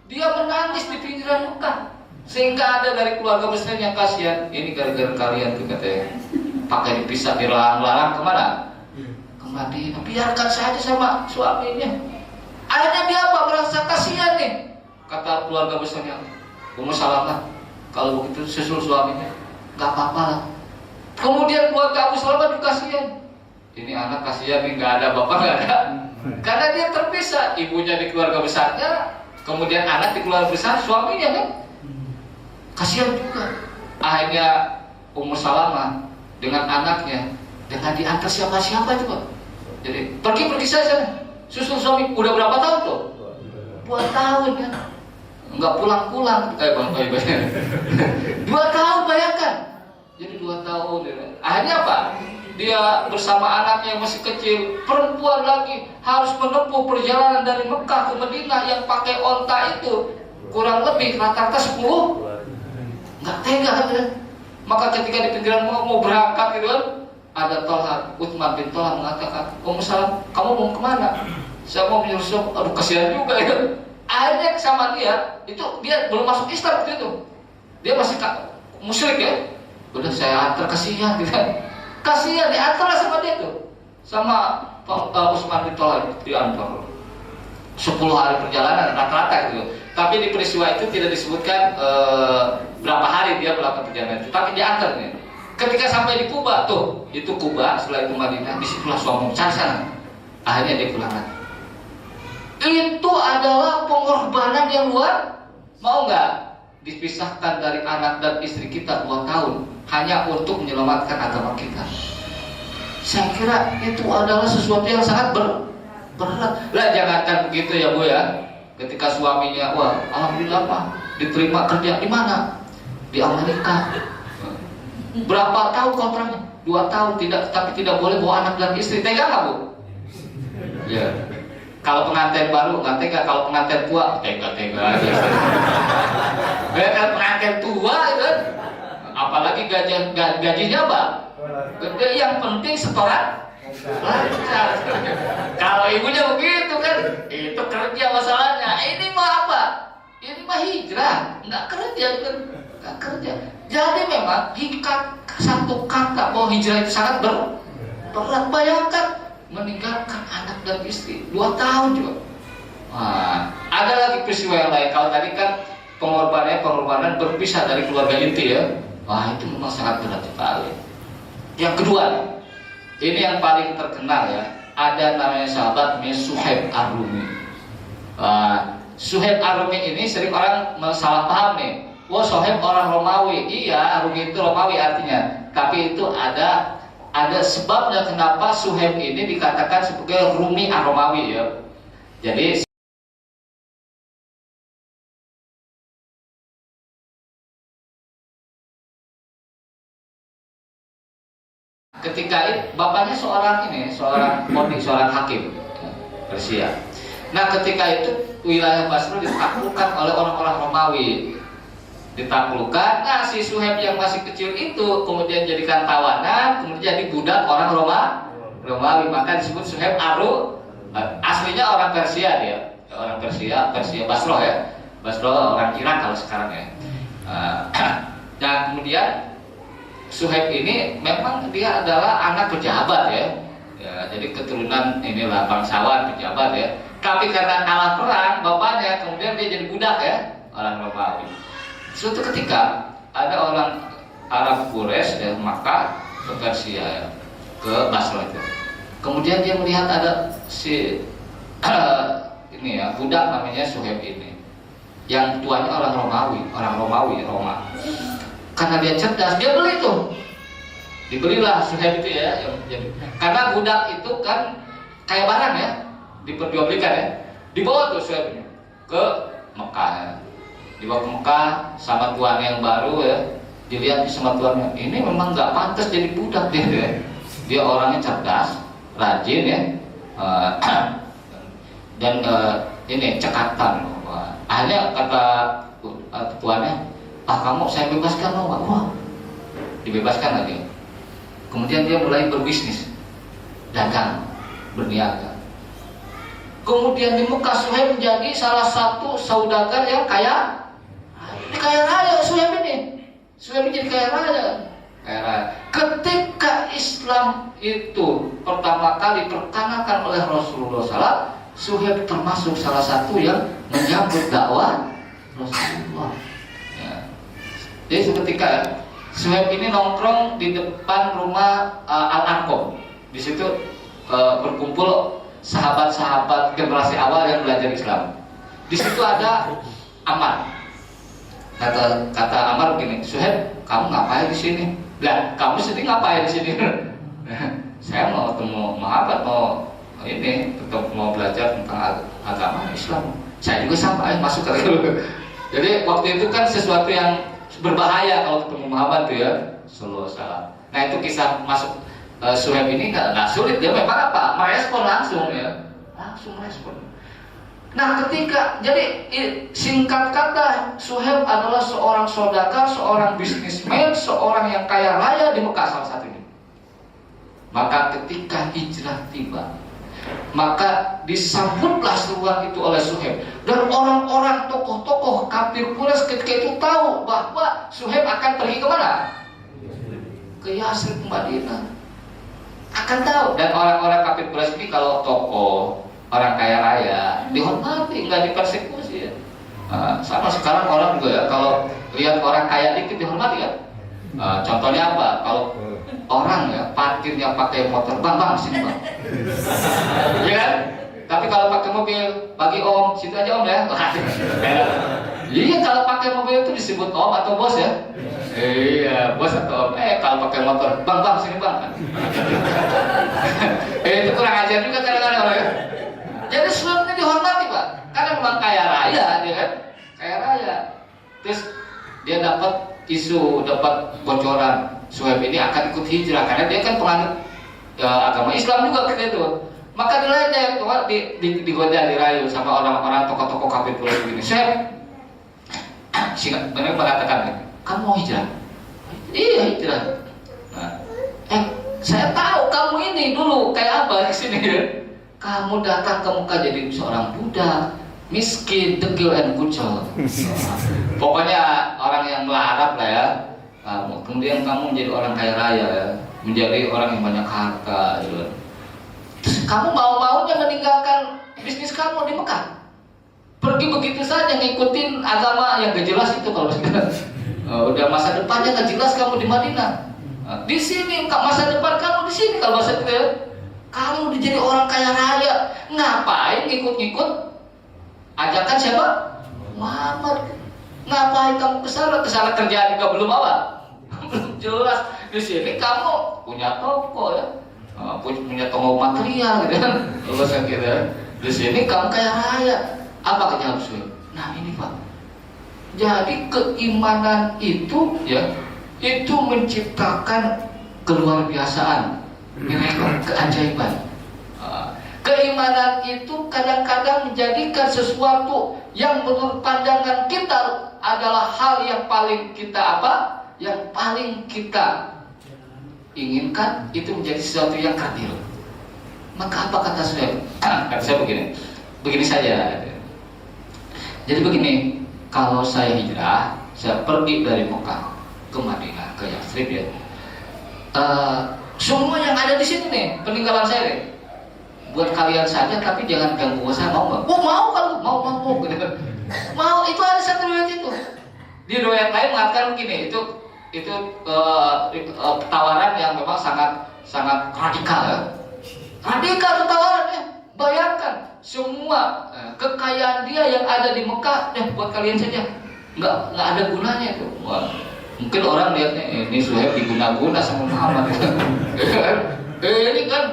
dia menangis di pinggiran Mekah, sehingga ada dari keluarga besar yang kasihan. Ini gara-gara kalian tuh katanya, pakai dipisah, dilarang-larang kemana? Ke Madinah. Biarkan saja sama suaminya. Akhirnya dia apa? Merasa kasihan nih. Kata keluarga besarnya, Ummu Salamah, kalau begitu susul suaminya, nggak apa-apa lah. Kemudian keluarga Abu Salamah juga kasihan. Ini anak kasihan nih, nggak ada bapak, nggak ada. Karena dia terpisah, ibunya di keluarga besarnya, kemudian anak di keluarga besar suaminya kan. Kasihan juga. Akhirnya Ummu Salamah dengan anaknya, dengan diantar siapa-siapa itu Pak. Jadi pergi saja, susul suami. Udah berapa tahun tuh? 2 tahun ya. Enggak pulang-pulang. 2 tahun bayangkan. Jadi 2 tahun. Akhirnya apa? Dia bersama anaknya yang masih kecil, perempuan lagi, harus menempuh perjalanan dari Mekah ke Madinah yang pakai onta itu kurang lebih rata-rata 10. Nggak tega kan? Maka ketika di pinggiran mau berangkat gitu kan, ada Tolha, Utsman bin Tolha mengatakan, Ummu Salamah, kamu mau kemana? Saya mau menyusul. Aduh, kasihan juga ya. Akhirnya sama dia, itu dia belum masuk Islam waktu itu. Dia masih musyrik ya. Udah saya antar, kasihan gitu kan. Kasihan diantar sama dia tuh. Sama Utsman bin Tolha diantar. 10 hari perjalanan rata-rata gitu. Tapi di peristiwa itu tidak disebutkan berapa hari dia melakukan perjalanan itu, tapi diantar nih. Ketika sampai di Kuba tuh, itu Kuba, setelah itu Madinah, disitulah suami cari sana. Akhirnya dia pulang lagi. Itu adalah pengorbanan yang luar. Mau nggak dipisahkan dari anak dan istri kita 2 tahun hanya untuk menyelamatkan agama kita? Saya kira itu adalah sesuatu yang sangat berat. Lah jangankan begitu ya Bu ya. Ketika suaminya, wah alhamdulillah Pak, diterima kerja di mana? Di Amerika. Berapa tahun kontraknya? 2 tahun, tapi tidak boleh bawa anak dan istri. Tega nggak Bu? Ya. Kalau pengantin baru nggak tega, kalau pengantin tua tega aja. Kalau pengantin tua kan, apalagi gajinya Pak, gede, yang penting setoran lancar. Kalau ibunya begitu kan, itu kerja masalahnya. Ini mah apa? Ini mah hijrah, nggak kerja kan, nggak kerja. Jadi memang satu kata bahwa hijrah itu sangat berat. Bayangkan meninggalkan anak dan istri 2 tahun juga. Nah, ada lagi peristiwa yang lain. Kalau tadi kan pengorbanan berpisah dari keluarga inti ya. Wah itu memang sangat berat sekali. Yang kedua, ini yang paling terkenal ya. Ada namanya sahabat Suhaib Ar-Rumi. Suhaib Ar-Rumi ini sering orang salah paham nih. Wah Suhaib orang Romawi. Iya, Rumi itu Romawi artinya. Tapi itu ada sebabnya kenapa Suhaib ini dikatakan sebagai Rumi Ar-Romawi ya. Jadi ketika itu bapaknya seorang qadhi, seorang hakim Persia. Nah ketika itu wilayah Basra ditaklukkan oleh orang-orang Romawi. Ditaklukkan, nah si Suhaib yang masih kecil itu kemudian jadikan tawanan, kemudian jadi budak orang Romawi, maka disebut Suhaib aslinya orang Persia dia, orang Persia Basra ya, Basra orang Irak kalau sekarang ya. Dan kemudian Suhaib ini memang dia adalah anak pejabat ya, jadi keturunan inilah bangsawan pejabat ya. Tapi karena kalah perang bapaknya, kemudian dia jadi budak ya, orang Romawi. Suatu ketika ada orang Arab Quraisy dari Makkah ke Persia ya, ke Basra itu. Kemudian dia melihat ada si ini ya, budak namanya Suhaib ini. Yang tuanya orang Romawi, Roma. Karena dia cerdas, dia beli tuh. Dibelilah Suhaib itu ya, karena budak itu kan kayak barang ya, diperjualbelikan ya. Dibawa tuh Suhaib ini ke Mekah ya. Dibawa ke Mekah sama tuan yang baru ya, dilihat sama tuannya, ini memang nggak pantas jadi budak dia ya. Dia orangnya cerdas, rajin ya, dan ini cekatan. Akhirnya kata tuannya, kamu saya bebaskan loh, wah dibebaskan lagi. Kemudian dia mulai berbisnis, dagang, berniaga. Kemudian di Mekah Suhaib menjadi salah satu saudagar yang kaya. Ini kaya raya Suhaib ini. Suhaib ini jadi kaya raya. Ketika Islam itu pertama kali diperkenalkan oleh Rasulullah SAW, Suhaib termasuk salah satu yang menyambut dakwah Rasulullah. Ya. Jadi ketika Suhaib ini nongkrong di depan rumah Al-Arqam. Di situ berkumpul sahabat-sahabat generasi awal yang belajar Islam. Di situ ada Ammar. Kata Ammar begini, Suhaib, kamu ngapain di sini? Lah, kamu sendiri ngapain di sini? Saya mau ketemu mau ini, tetap mau belajar tentang agama Islam. Saya juga sama, masuk ke itu. Jadi waktu itu kan sesuatu yang berbahaya kalau ketemu Muhammad tuh ya, sallallahu alaihi wasallam. Nah itu kisah masuk Suhaib ini nggak sulit, dia memang apa? Merespon langsung ya, langsung merespon. Nah ketika, jadi singkat kata, Suhaib adalah seorang saudagar, seorang bisnismen, seorang yang kaya raya di Mekah salah satunya. Maka ketika hijrah tiba, maka disambutlah seruan itu oleh Suhaib. Dan orang-orang tokoh-tokoh kafir Quraisy ketika itu tahu bahwa Suhaib akan pergi kemana? Ke Yasrib, Madinah. Akan tahu. Dan orang-orang kafir Quraisy ini kalau tokoh, orang kaya raya dihormati, nggak dipersekusi ya. Sama sekarang orang juga ya, kalau lihat orang kaya dikit dihormati kan? Contohnya apa? Kalau orang ya parkirnya pakai motor, bang sini bang, ya kan? Tapi kalau pakai mobil, bagi om, situ aja om ya. Iya, kalau pakai mobil itu disebut om atau bos ya. Iya, bos atau om. Kalau pakai motor, bang sini bang. Itu kurang ajar juga kadang-kadang ya. Jadi sebelumnya dihormati pak, karena memang kaya raya, dia kan, kaya raya. Terus dia dapat isu, dapat bocoran Suhaib ini akan ikut hijrah karena dia kan penganut agama Islam juga gitu itu. Maka diledek, digoda, dirayu sama orang-orang tokoh-tokoh kafir Quraisy begini. Suhaib, benar mengatakan, kamu mau hijrah? Iya hijrah. Nah, saya tahu kamu ini dulu kayak apa di sini. Kamu datang ke Mekah jadi seorang budak, miskin, degil, dan kucel. Pokoknya orang yang melarat lah ya. Kemudian kamu menjadi orang kaya raya ya, menjadi orang yang banyak harta. Gitu. Terus kamu mau-maunya meninggalkan bisnis kamu di Mekah, pergi begitu saja ngikutin agama yang gak jelas itu kalau udah masa depannya gak jelas kamu di Madinah. Di sini masa depan kamu di sini kalau masa depan kamu jadi orang kaya raya, ngapain ngikut-ngikut ajakan siapa? Muhammad. Ngapain kamu kesana kerjaan juga belum apa? Belum jelas. Di sini kamu punya toko ya, punya toko material gitu kan. Terus gitu. Di sini kamu kaya raya. Apa kerja harus? Nah ini pak. Jadi keimanan itu ya, itu menciptakan keluar biasaan, miracle, keajaiban. Keimanan itu kadang-kadang menjadikan sesuatu yang menurut pandangan kita adalah hal yang paling kita apa? Yang paling kita inginkan itu menjadi sesuatu yang kerdil. Maka apa kata saya? Kata saya begini saja. Jadi begini, kalau saya hijrah, saya pergi dari Mekah ke Madinah, ke Yathrib ya. Semua yang ada di sini nih, peninggalan saya nih, buat kalian saja, tapi jangan ganggu saya. Mau nggak? Oh mau kalau mau gitu. Mau, itu ada satu riwayat itu. Di riwayat lain mengatakan begini, itu tawaran yang memang sangat radikal ya. Radikal itu tawarannya. Bayangkan semua kekayaan dia yang ada di Mekah, buat kalian saja, nggak ada gunanya itu. Wah, mungkin orang lihatnya ini Suhaib diguna-guna sama Muhammad. Ini kan,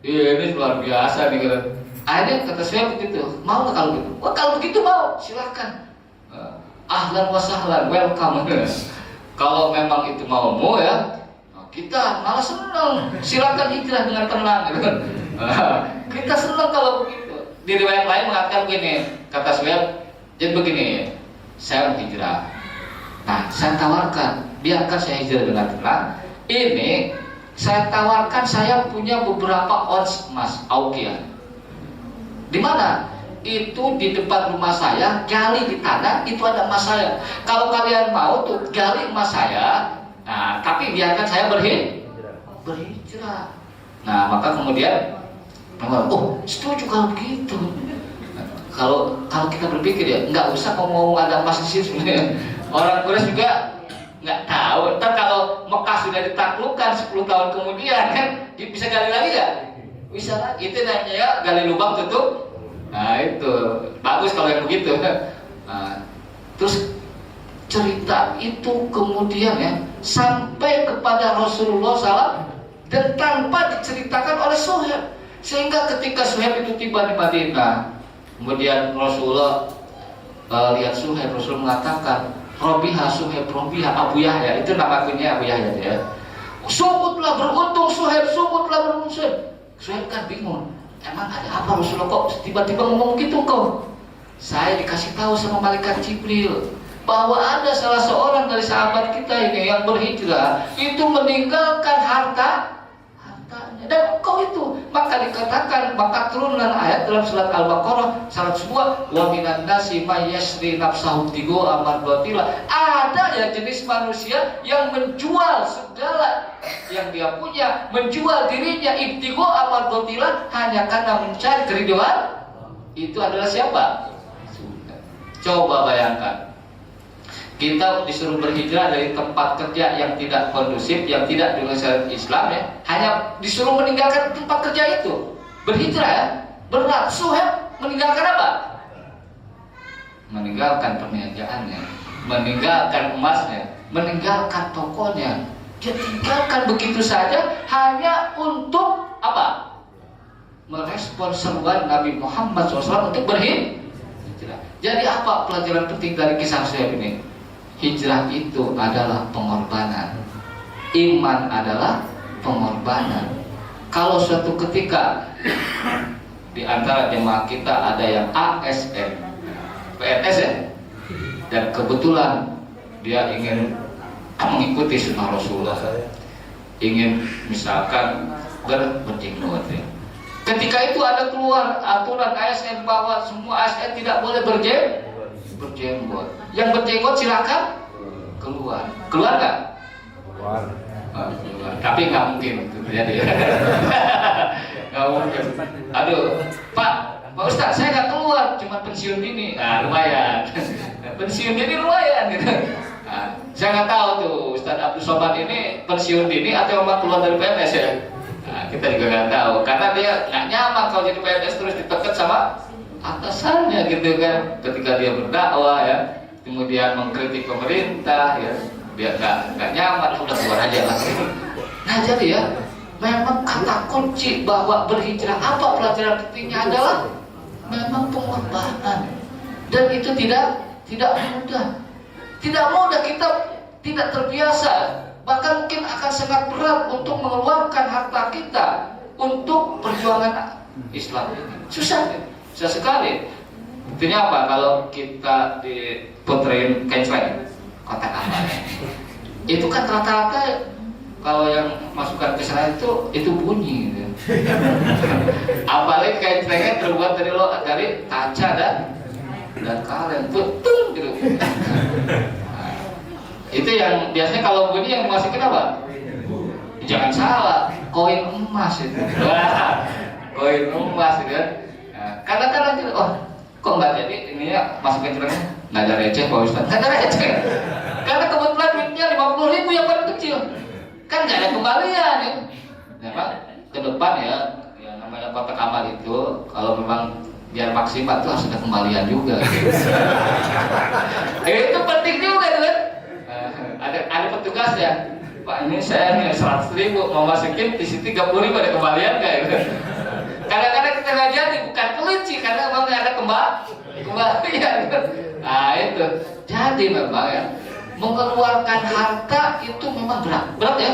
ini luar biasa nih kan. Akhirnya kata Suhaib begitu, mau nggak kalau begitu? Wah kalau begitu mau, silahkan. Ahlan wa sahlan, welcome. Kalau memang itu maumu ya, kita malah senang. Silakan hijrah dengan tenang gitu kan. Kita senang kalau begitu. Di riwayat lain mengatakan begini, kata Suhaib, jadi begini, saya mau hijrah. Nah, saya tawarkan, biarkan saya hijrah dengan tenang. Ini saya tawarkan, saya punya beberapa ons emas, aukia. Di mana? Itu di depan rumah saya, gali di tanah, itu ada emas saya. Kalau kalian mau tuh gali emas saya, nah, tapi biarkan saya berhijrah. Nah, maka kemudian, oh setuju kalau begitu. Kalau kita berpikir ya, nggak usah ngomong ada emas di sini sebenarnya. Orang Quraisy juga nggak tahu. Ntar kalau Mekah sudah ditaklukkan 10 tahun kemudian kan, bisa gali lagi nggak? Bisa lagi. Itu namanya ya, gali lubang tutup. Nah itu bagus kalau yang begitu. Nah, terus cerita itu kemudian ya sampai kepada Rasulullah SAW dan tanpa diceritakan oleh Suhaib, sehingga ketika Suhaib itu tiba di Madinah, kemudian Rasulullah lihat Suhaib, Rasul mengatakan, Robiha Suhaib, Robiha Abu Yahya, itu nama kunyanya Abu Yahya ya. Sungguhlah beruntung Suhaib, sungguhlah beruntung Suhaib. Suhaib kan bingung, emang ada apa Rasulullah kok tiba-tiba ngomong gitu kok? Saya dikasih tahu sama malaikat Jibril bahwa ada salah seorang dari sahabat kita ini yang berhijrah itu meninggalkan hartanya dan engkau itu, maka dikatakan, maka turunlah ayat dalam surat Al-Baqarah salah sebuah wa minan nasi may yasri nafsahu tigo amardatilah. Ada ya jenis manusia yang menjual segala yang dia punya, menjual dirinya ibtigo amardatilah hanya karena mencari keridhaan. Itu adalah siapa? Coba bayangkan, Kita disuruh berhijrah dari tempat kerja yang tidak kondusif, yang tidak dengan syariat Islam ya, hanya disuruh meninggalkan tempat kerja itu. Berhijrah ya, berat. Suhaib meninggalkan apa? Meninggalkan perniagaannya, meninggalkan emasnya, meninggalkan tokonya. Dia tinggalkan begitu saja hanya untuk apa? Merespon seruan Nabi Muhammad SAW untuk berhijrah. Jadi apa pelajaran penting dari kisah Suhaib ini? Hijrah itu adalah pengorbanan. Iman adalah pengorbanan. Kalau suatu ketika di antara jemaah kita ada yang ASN, PNS ya, dan kebetulan dia ingin mengikuti sunnah Rasulullah, ingin misalkan berjenggot ya. Ketika itu ada keluar aturan ASN bahwa semua ASN tidak boleh berjenggot. Yang berjenggot silakan keluar. Keluar nggak? Keluar. Oh, keluar. Tapi nggak mungkin itu terjadi. Nggak mungkin. Aduh, Pak Ustadz, saya nggak keluar, cuma pensiun dini. Nah, lumayan. Pensiun dini lumayan gitu. Nah, saya nggak tahu tuh Ustadz Abdul Somad ini pensiun dini atau memang keluar dari PNS ya. Nah, kita juga nggak tahu karena dia nggak nyaman kalau jadi PNS terus ditekan sama atasannya gitu kan. Ketika dia berdakwah ya, kemudian mengkritik pemerintah ya, dia nggak nyaman, udah keluar aja lah. Nah jadi ya, memang kata kunci bahwa berhijrah, apa pelajaran pentingnya adalah memang pengorbanan, dan itu tidak mudah, kita tidak terbiasa, bahkan mungkin akan sangat berat untuk mengeluarkan harta kita untuk perjuangan Islam ini. Susah sekali. Intinya apa? Kalau kita diputrein kencreng kotak amal, itu kan rata-rata kalau yang masukkan ke sana itu bunyi gitu. Apalagi kencrengnya terbuat dari kaca dan kaleng, putung gitu. Nah, itu yang biasanya kalau bunyi yang masukin apa? Jangan salah, koin emas itu. Koin emas gitu kan. Kadang-kadang gitu, oh kok nggak jadi ininya masukin celengnya, nggak ada receh Pak Ustadz, nggak ada receh, karena kebetulan duitnya 50.000 yang paling kecil, kan nggak ada kembalian ya. Memang ke depan ya, yang namanya kotak amal itu kalau memang biar maksimal itu harus ada kembalian juga. Itu penting juga kan. Ada petugas ya, Pak ini saya nih 100.000 mau masukin di situ 30.000 ada kembalian nggak ya? Kadang-kadang kita nggak jadi, bukan kelinci karena memang nggak ada kembalian. Nah itu, jadi memang ya mengeluarkan harta itu memang berat ya,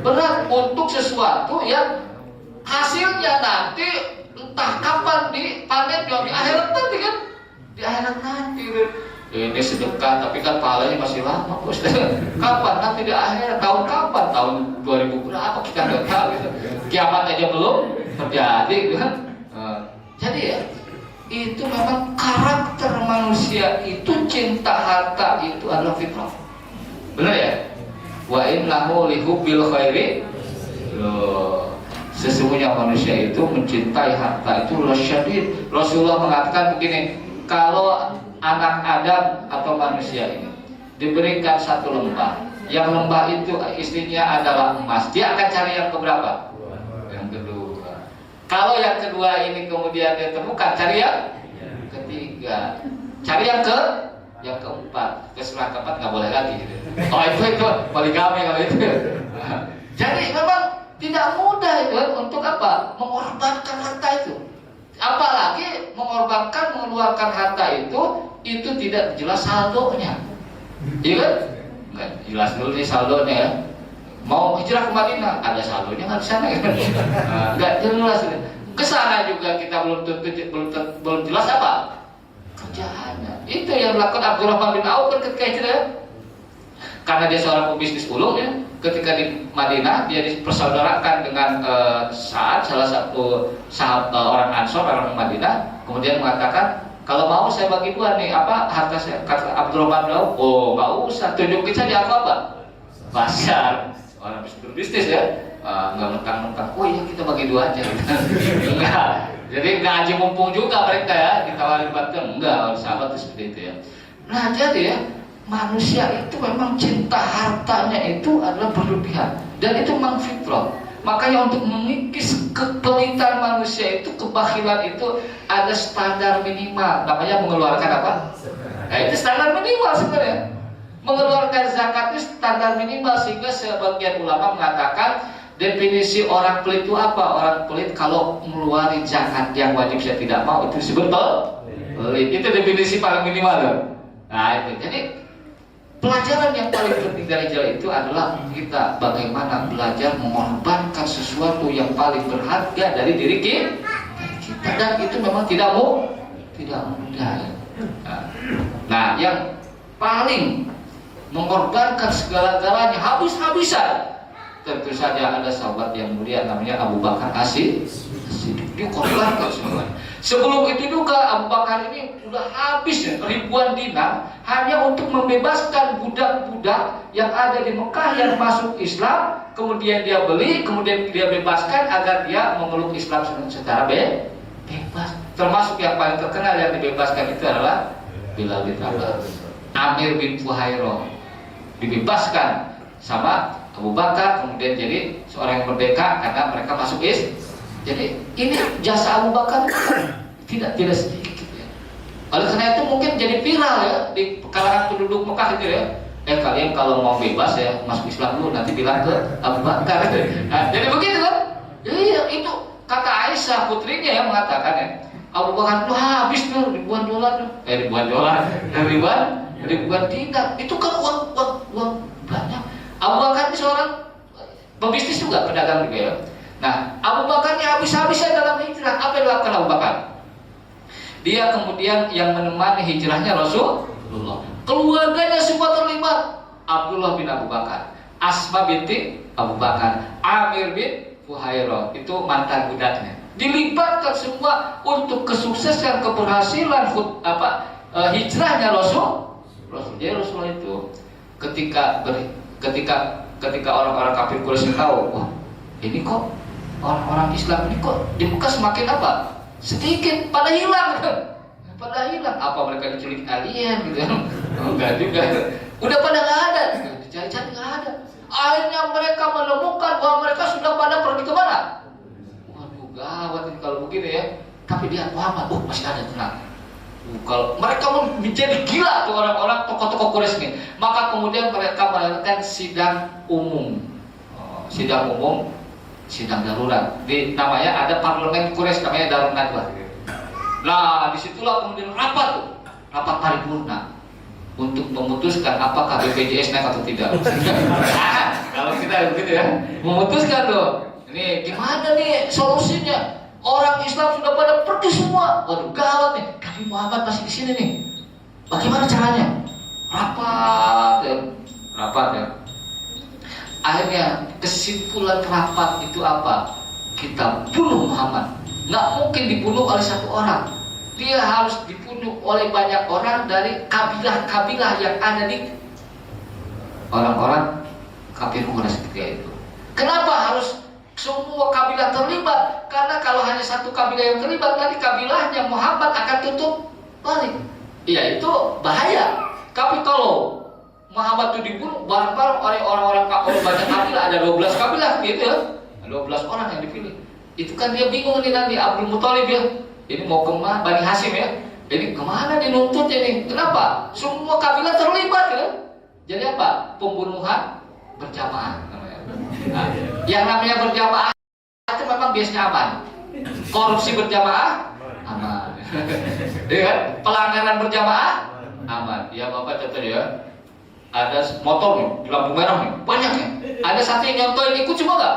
berat untuk sesuatu yang hasilnya nanti entah kapan dipanen, di akhirat nanti kan, di akhirat nanti. Ini sedekah tapi kan pahalanya masih lama bos. Kapan nanti di akhirat? Tahun kapan? Tahun 2000 berapa kita nggak tahu gitu. Kiamat aja belum terjadi gitu kan. Jadi ya itu memang karakter manusia itu, cinta harta itu adalah fitrah. Benar ya? Wa innahu lihubbil khairi. Sesungguhnya manusia itu mencintai harta itu lasyadid. Rasulullah mengatakan begini, kalau anak Adam atau manusia ini diberikan satu lembah, yang lembah itu isinya adalah emas, dia akan cari yang keberapa? Yang kedua. Kalau yang kedua ini kemudian dia temukan, cari yang ketiga, cari yang keempat, setelah keempat nggak boleh lagi. Oh itu poligami kalau itu. Jadi memang tidak mudah itu untuk apa? Mengorbankan harta itu. Apalagi mengorbankan, mengeluarkan harta itu tidak jelas saldonya. Iya kan? Nggak jelas dulu nih saldonya ya. Mau hijrah ke Madinah, ada saldonya nggak di sana kan? Nggak jelas. Ke sana juga kita belum jelas apa kerjaannya. Itu yang dilakukan Abdurrahman bin Auf kan ketika hijrah. Karena dia seorang pebisnis ulung ya, ketika di Madinah dia dipersaudarakan dengan Sa'ad, salah satu sahabat orang Ansor, orang Madinah, kemudian mengatakan kalau mau saya bagi dua nih harta saya. Kata Abdurrahman bin Auf, oh nggak usah, tunjukin saja aku apa pasar, orang berbisnis ya, nggak mentang-mentang, oh iya kita bagi dua aja. Enggak, jadi nggak aja mumpung juga mereka ya ditawarin bantuan, enggak, sahabat itu seperti itu ya. Nah jadi ya, manusia itu memang cinta hartanya itu adalah berlebihan, dan itu memang fitrah. Makanya untuk mengikis kepelitan manusia itu, kebakhilan itu ada standar minimal, namanya mengeluarkan apa? Nah, itu standar minimal sebenarnya. Mengeluarkan zakat itu standar minimal, sehingga sebagian ulama mengatakan definisi orang pelit itu apa? Orang pelit kalau mengeluarkan zakat yang wajib saya tidak mau, itu disebut pelit. Itu definisi paling minimal loh. Nah itu, jadi pelajaran yang paling penting dari jalan itu adalah kita bagaimana belajar mengorbankan sesuatu yang paling berharga dari diri kita, dan itu memang tidak mudah. Nah, yang paling mengorbankan segala-galanya habis-habisan, tentu saja ada sahabat yang mulia namanya Abu Bakar As-Siddiq. Dia korbankan semuanya. Sebelum itu juga Abu Bakar ini sudah habis ribuan dinar hanya untuk membebaskan budak-budak yang ada di Mekah yang masuk Islam, kemudian dia beli, kemudian dia bebaskan agar dia memeluk Islam secara bebas. Termasuk yang paling terkenal yang dibebaskan itu adalah Bilal bin Rabah. Amir bin Fuhairah dibebaskan sama Abu Bakar, kemudian jadi seorang yang merdeka karena mereka masuk Islam. Jadi ini jasa Abu Bakar tidak sedikit ya. Oleh karena itu mungkin jadi viral ya di kalangan penduduk Mekah itu ya. Kalian kalau mau bebas ya masuk Islam dulu, nanti bilang ke Abu Bakar. Nah, jadi begitu kan? Iya, itu kata Aisyah putrinya yang mengatakan ya, Abu Bakar itu habis tuh ribuan dolar, ribuan dinar. Itu kan uang banyak. Abu Bakar ini seorang pebisnis juga, pedagang juga ya. Nah, Abu Bakar ini habis-habisan dalam hijrah. Apa yang dilakukan Abu Bakar? Dia kemudian yang menemani hijrahnya Rasulullah. Keluarganya semua terlibat. Abdullah bin Abu Bakar, Asma binti Abu Bakar, Amir bin Fuhairah, itu mantan budaknya. Dilibatkan semua untuk kesuksesan, keberhasilan hijrahnya Rasul. Jadi Rasulullah itu ketika orang-orang kafir Quraisy tahu, wah ini kok orang-orang Islam ini kok di Mekah semakin apa? Sedikit, pada hilang. Apa mereka diculik alien gitu? Enggak juga. Udah pada nggak ada, dicari-cari nggak ada. Akhirnya mereka menemukan bahwa mereka sudah pada pergi ke mana? Waduh, gawat ini kalau begini ya. Tapi dia Muhammad, masih ada, tenang. Kalau mereka menjadi gila tuh orang-orang tokoh-tokoh Quraisy ini, maka kemudian mereka melakukan sidang umum, sidang darurat. Namanya ada parlemen Quraisy, namanya Darun Nadwah. Nah, disitulah kemudian rapat paripurna untuk memutuskan apakah BPJS naik atau tidak. Kalau kita begitu ya, memutuskan loh. Ini gimana nih solusinya? Orang Islam sudah pada pergi semua. Waduh, gawat nih. Tapi Muhammad masih di sini nih. Bagaimana caranya? Rapat ya. Akhirnya kesimpulan rapat itu apa? Kita bunuh Muhammad. Nggak mungkin dibunuh oleh satu orang. Dia harus dibunuh oleh banyak orang dari kabilah-kabilah yang ada di orang-orang kafir Quraisy ketika itu. Kenapa harus semua kabilah terlibat? Karena kalau hanya satu kabilah yang terlibat, nanti kabilahnya Muhammad akan tutup balik. Iya, itu bahaya. Tapi kalau Muhammad itu dibunuh bareng-bareng oleh orang-orang banyak kabilah, ada 12 kabilah gitu ya, 12 orang yang dipilih. Itu kan dia bingung nih nanti Abdul Muthalib ya. Ini mau kemana? Bani Hashim ya. Ini kemana dinuntut ini? Kenapa? Semua kabilah terlibat ya. Jadi apa? Pembunuhan berjamaah namanya. Nah, yang namanya berjamaah itu memang biasanya aman. Korupsi berjamaah aman. Ya kan? Pelanggaran berjamaah aman. Ya Bapak contoh ya. Ada motor nih di lampu merah nih, banyak nih. Ada satu yang nyontohin ikut semua nggak?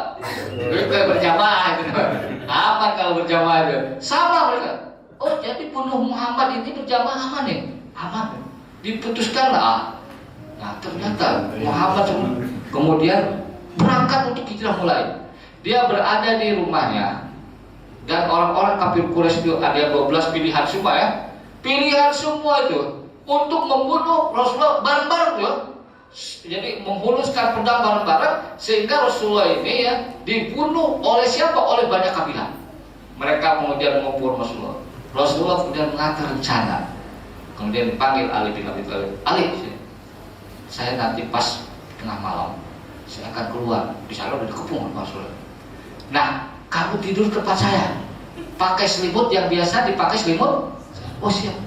Kayak berjamaah gitu. Aman kalau berjamaah itu. Sama mereka. Oh jadi bunuh Muhammad ini berjamaah aman nih? Aman. Diputuskan lah. Nah ternyata Muhammad kemudian berangkat untuk hijrah mulai. Dia berada di rumahnya dan orang-orang kafir Quraisy itu ada 12 pilihan semua ya. Pilihan semua itu untuk membunuh Rasulullah bareng-bareng ya. Jadi menghuluskan pedang bareng-bareng sehingga Rasulullah ini ya dibunuh oleh siapa? Oleh banyak kabilah. Mereka kemudian mengumpul Rasulullah. Rasulullah kemudian mengatur rencana. Kemudian dipanggil Ali bin Abi Thalib. Ali, saya nanti pas tengah malam saya akan keluar, di sana udah dikepung Rasulullah. Nah, kamu tidur ke tempat saya, pakai selimut yang biasa dipakai selimut. Oh siap.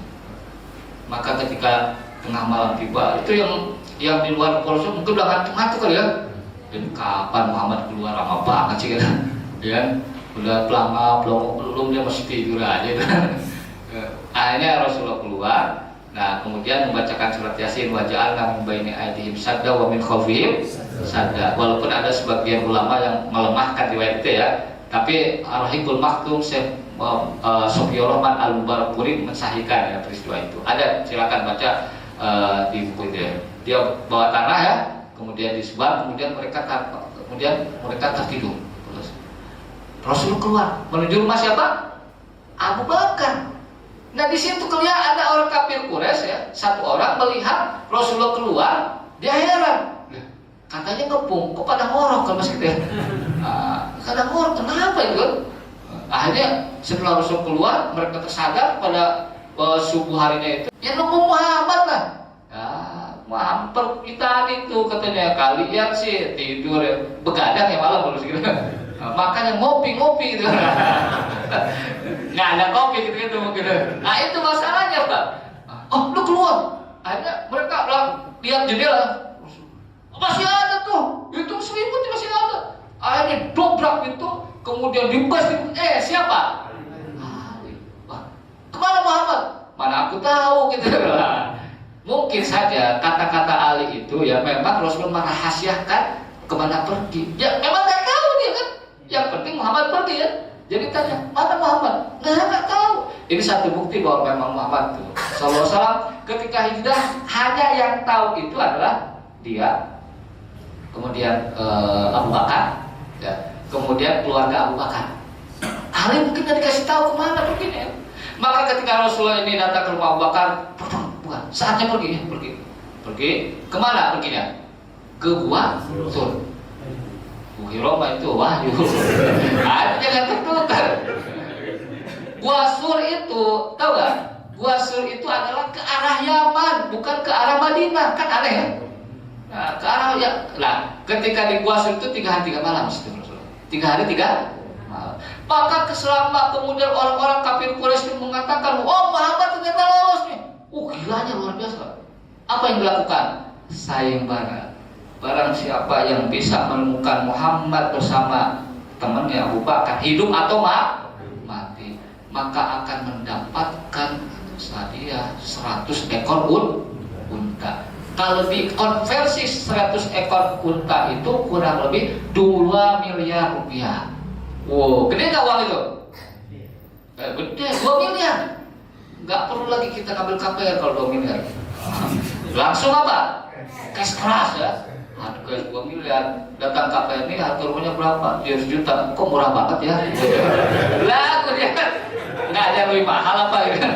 Maka ketika tengah malam tiba, itu yang di luar polsek mungkin udah ngantuk-ngantuk kali ya. Dan kapan Muhammad keluar, lama banget sih kan? Ya, udah pelama belum dia masih tidur aja. Akhirnya Rasulullah keluar. Nah, kemudian membacakan surat Yasin, wa ja'alna min baini aydihim sadda wa min khalfihim sadda. Walaupun ada sebagian ulama yang melemahkan riwayat itu ya, tapi Ar-Rahiqul Maktum Syekh Sofiyur Rahman Al-Mubarakpuri mensahihkan ya peristiwa itu. Ada, silakan baca di buku itu ya. Dia bawa tanah ya, kemudian disebar, kemudian mereka tertidur. Terus Rasul keluar menuju rumah siapa? Abu Bakar. Nah di situ kelihatan ada orang kafir Quraisy ya, satu orang melihat Rasulullah keluar, dia heran. Katanya ngepung, kok pada ngorok kalau masih gitu ya? Kadang ngorok, kenapa itu? Akhirnya setelah Rasul keluar, mereka tersadar pada subuh harinya itu, ya nunggu Muhammad lah. Ya, Muhammad kita itu katanya, kalian sih tidur ya, begadang ya malam harus gitu. Makanya ngopi gitu. Nggak ada kopi gitu mungkin. Nah itu masalahnya Pak. Oh lu keluar. Akhirnya mereka lihat jendela. Masih ada tuh. Itu selimut masih ada. Akhirnya dobrak itu, kemudian dibas. Siapa? Ali. Wah, kemana Muhammad? Mana aku tahu gitu. Mungkin saja kata-kata Ali itu ya memang Rasulullah merahasiakan kemana pergi. Ya memang nggak tahu dia kan. Yang penting Muhammad pergi ya. Jadi tanya, mana Muhammad? Nggak tahu. Ini satu bukti bahwa memang Muhammad itu Sallallahu Alaihi Wasallam ketika hijrah hanya yang tahu itu adalah dia, kemudian Abu Bakar, ya, kemudian keluarga Abu Bakar. Ali mungkin nggak dikasih tahu kemana perginya. Maka ketika Rasulullah ini datang ke rumah Abu Bakar, bukan saatnya pergi kemana perginya? Ke Gua Sur. Roma itu wahyu. Jangan tertukar. Gua Sur itu, tahu gak? Gua Sur itu adalah ke arah Yaman, bukan ke arah Madinah. Kan aneh ya? Nah, ke arah ya. Nah, ketika di Gua Sur itu 3 hari 3 malam situ Rasulullah. 3 hari 3 malam. Maka selama kemudian orang-orang kafir Quraisy itu mengatakan, "Oh, Muhammad ternyata lolos nih." Gilanya luar biasa. Apa yang dilakukan? Sayembara. Barang siapa yang bisa menemukan Muhammad bersama temannya Abu Bakar, hidup atau mati, maka akan mendapatkan hadiah 100 ekor unta. Kalau dikonversi 100 ekor unta itu kurang lebih 2 miliar rupiah. Wow, gede nggak uang itu? Gede, 2 miliar. Nggak perlu lagi kita ngambil KPR kalau 2 miliar. Langsung apa? Cash keras ya. Harga 2 miliar, datang KPR ini harga rumahnya berapa? 200 juta, kok murah banget ya? Lah, nggak ada lebih mahal apa gitu?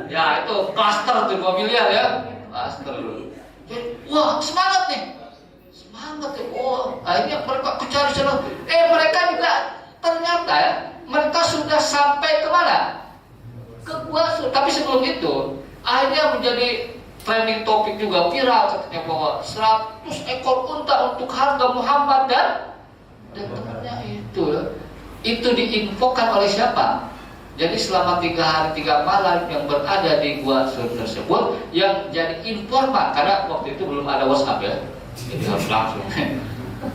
Ya itu klaster tuh 2 miliar ya, klaster. Wah semangat nih, semangat ya. Oh akhirnya mereka cari sana. Mereka juga ternyata ya, mereka sudah sampai kemana? Ke Gua Sur. Tapi sebelum itu akhirnya menjadi trending topik juga viral katanya bahwa 100 ekor unta untuk harga Muhammad dan temannya itu diinfokan oleh siapa? Jadi selama 3 hari 3 malam yang berada di Gua Sur tersebut yang jadi informan, karena waktu itu belum ada WhatsApp ya, jadi harus langsung.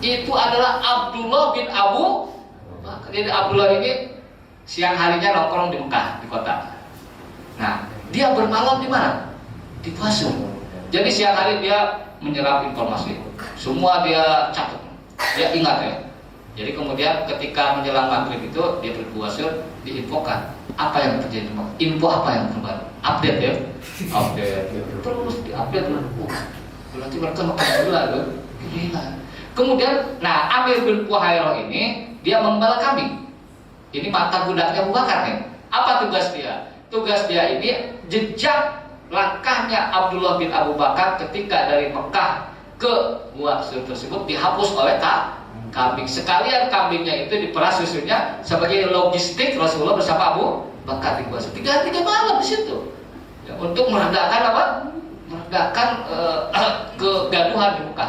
Itu adalah Abdullah bin Abu Bakar. Jadi Abdullah ini siang harinya nongkrong di Mekah di kota. Nah dia bermalam di mana? Di Gua Sur. Jadi siang hari dia menyerap informasi, semua dia catat, dia ingat ya. Jadi kemudian ketika menjelang maghrib itu dia ke Gua Sur, diinfokan apa yang terjadi, info apa yang terbaru, update ya, update terus diupdate loh. Berarti mereka makan gula loh, gila. Kemudian, nah Amir bin Fuhairah ini dia menggembala kambing. Ini mata budaknya Abu Bakar nih. Apa tugas dia? Tugas dia ini jejak langkahnya Abdullah bin Abu Bakar ketika dari Mekah ke Gua Sur tersebut dihapus oleh kambing. Sekalian kambingnya itu diperas susunya sebagai logistik Rasulullah bersama Abu Bakar di Gua Sur. 3 hari 3 malam di situ ya, untuk meredakan apa? meredakan kegaduhan di Mekah.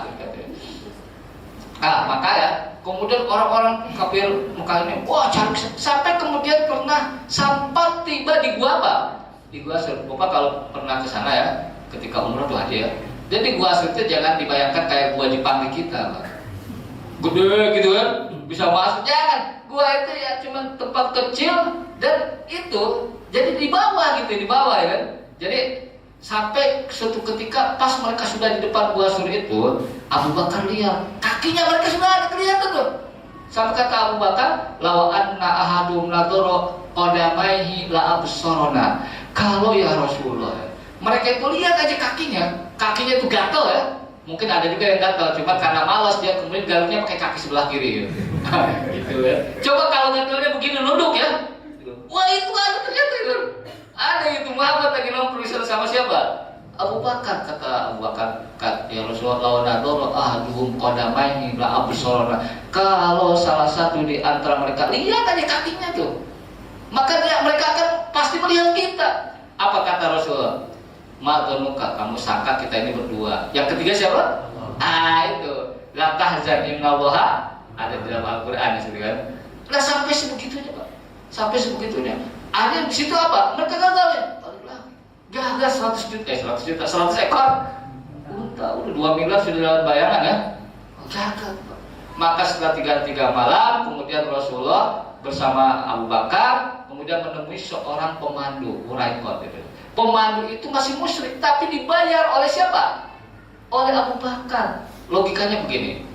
Nah, maka ya, kemudian orang-orang kafir Mekah ini, wah cari sampai kemudian pernah sampai tiba di gua apa? Di gua Sur. Bapak kalau pernah ke sana ya, ketika umroh tuh aja ya. Jadi gua Sur itu jangan dibayangkan kayak gua Jepang di kita, Pak. Gede gitu kan, bisa masuk. Jangan, gua itu ya cuma tempat kecil dan itu jadi di bawah gitu, di bawah ya kan. Jadi sampai suatu ketika pas mereka sudah di depan gua Sur itu, Abu Bakar lihat kakinya mereka sudah ada kelihatan tuh. Sampai kata Abu Bakar, lawa anna ahadum nadoro qadamaihi la absorona. Kalau ya Rasulullah, mereka itu lihat aja kakinya itu gatal ya. Mungkin ada juga yang gatal, cuma karena malas dia kemudian garuknya pakai kaki sebelah kiri. Gitu ya. Coba kalau gatalnya begini nunduk ya. Wah itu ada ternyata itu. Ada itu Muhammad lagi nongkrong sama siapa? Abu Bakar, kata Abu Bakar, ya Rasulullah nadoro ahduhum qadamaihi la absorona. Kalau salah satu di antara mereka lihat aja kakinya tuh, maka mereka akan pasti melihat kita. Apa kata Rasulullah? Ma'dhanuka, kamu sangka kita ini berdua. Yang ketiga siapa? Itu la tahzan innallaha, ada di dalam Al-Qur'an gitu kan. Nah sampai sebegitunya, Pak. Sampai sebegitunya. Ada di situ apa? Mereka gagal ya. Gagal 100 ekor unta, udah 2 miliar sudah dalam bayangan ya. Gagal. Maka setelah 3 malam, kemudian Rasulullah bersama Abu Bakar kemudian menemui seorang pemandu Uraikot. Pemandu itu masih musyrik, tapi dibayar oleh siapa? Oleh Abu Bakar. Logikanya begini,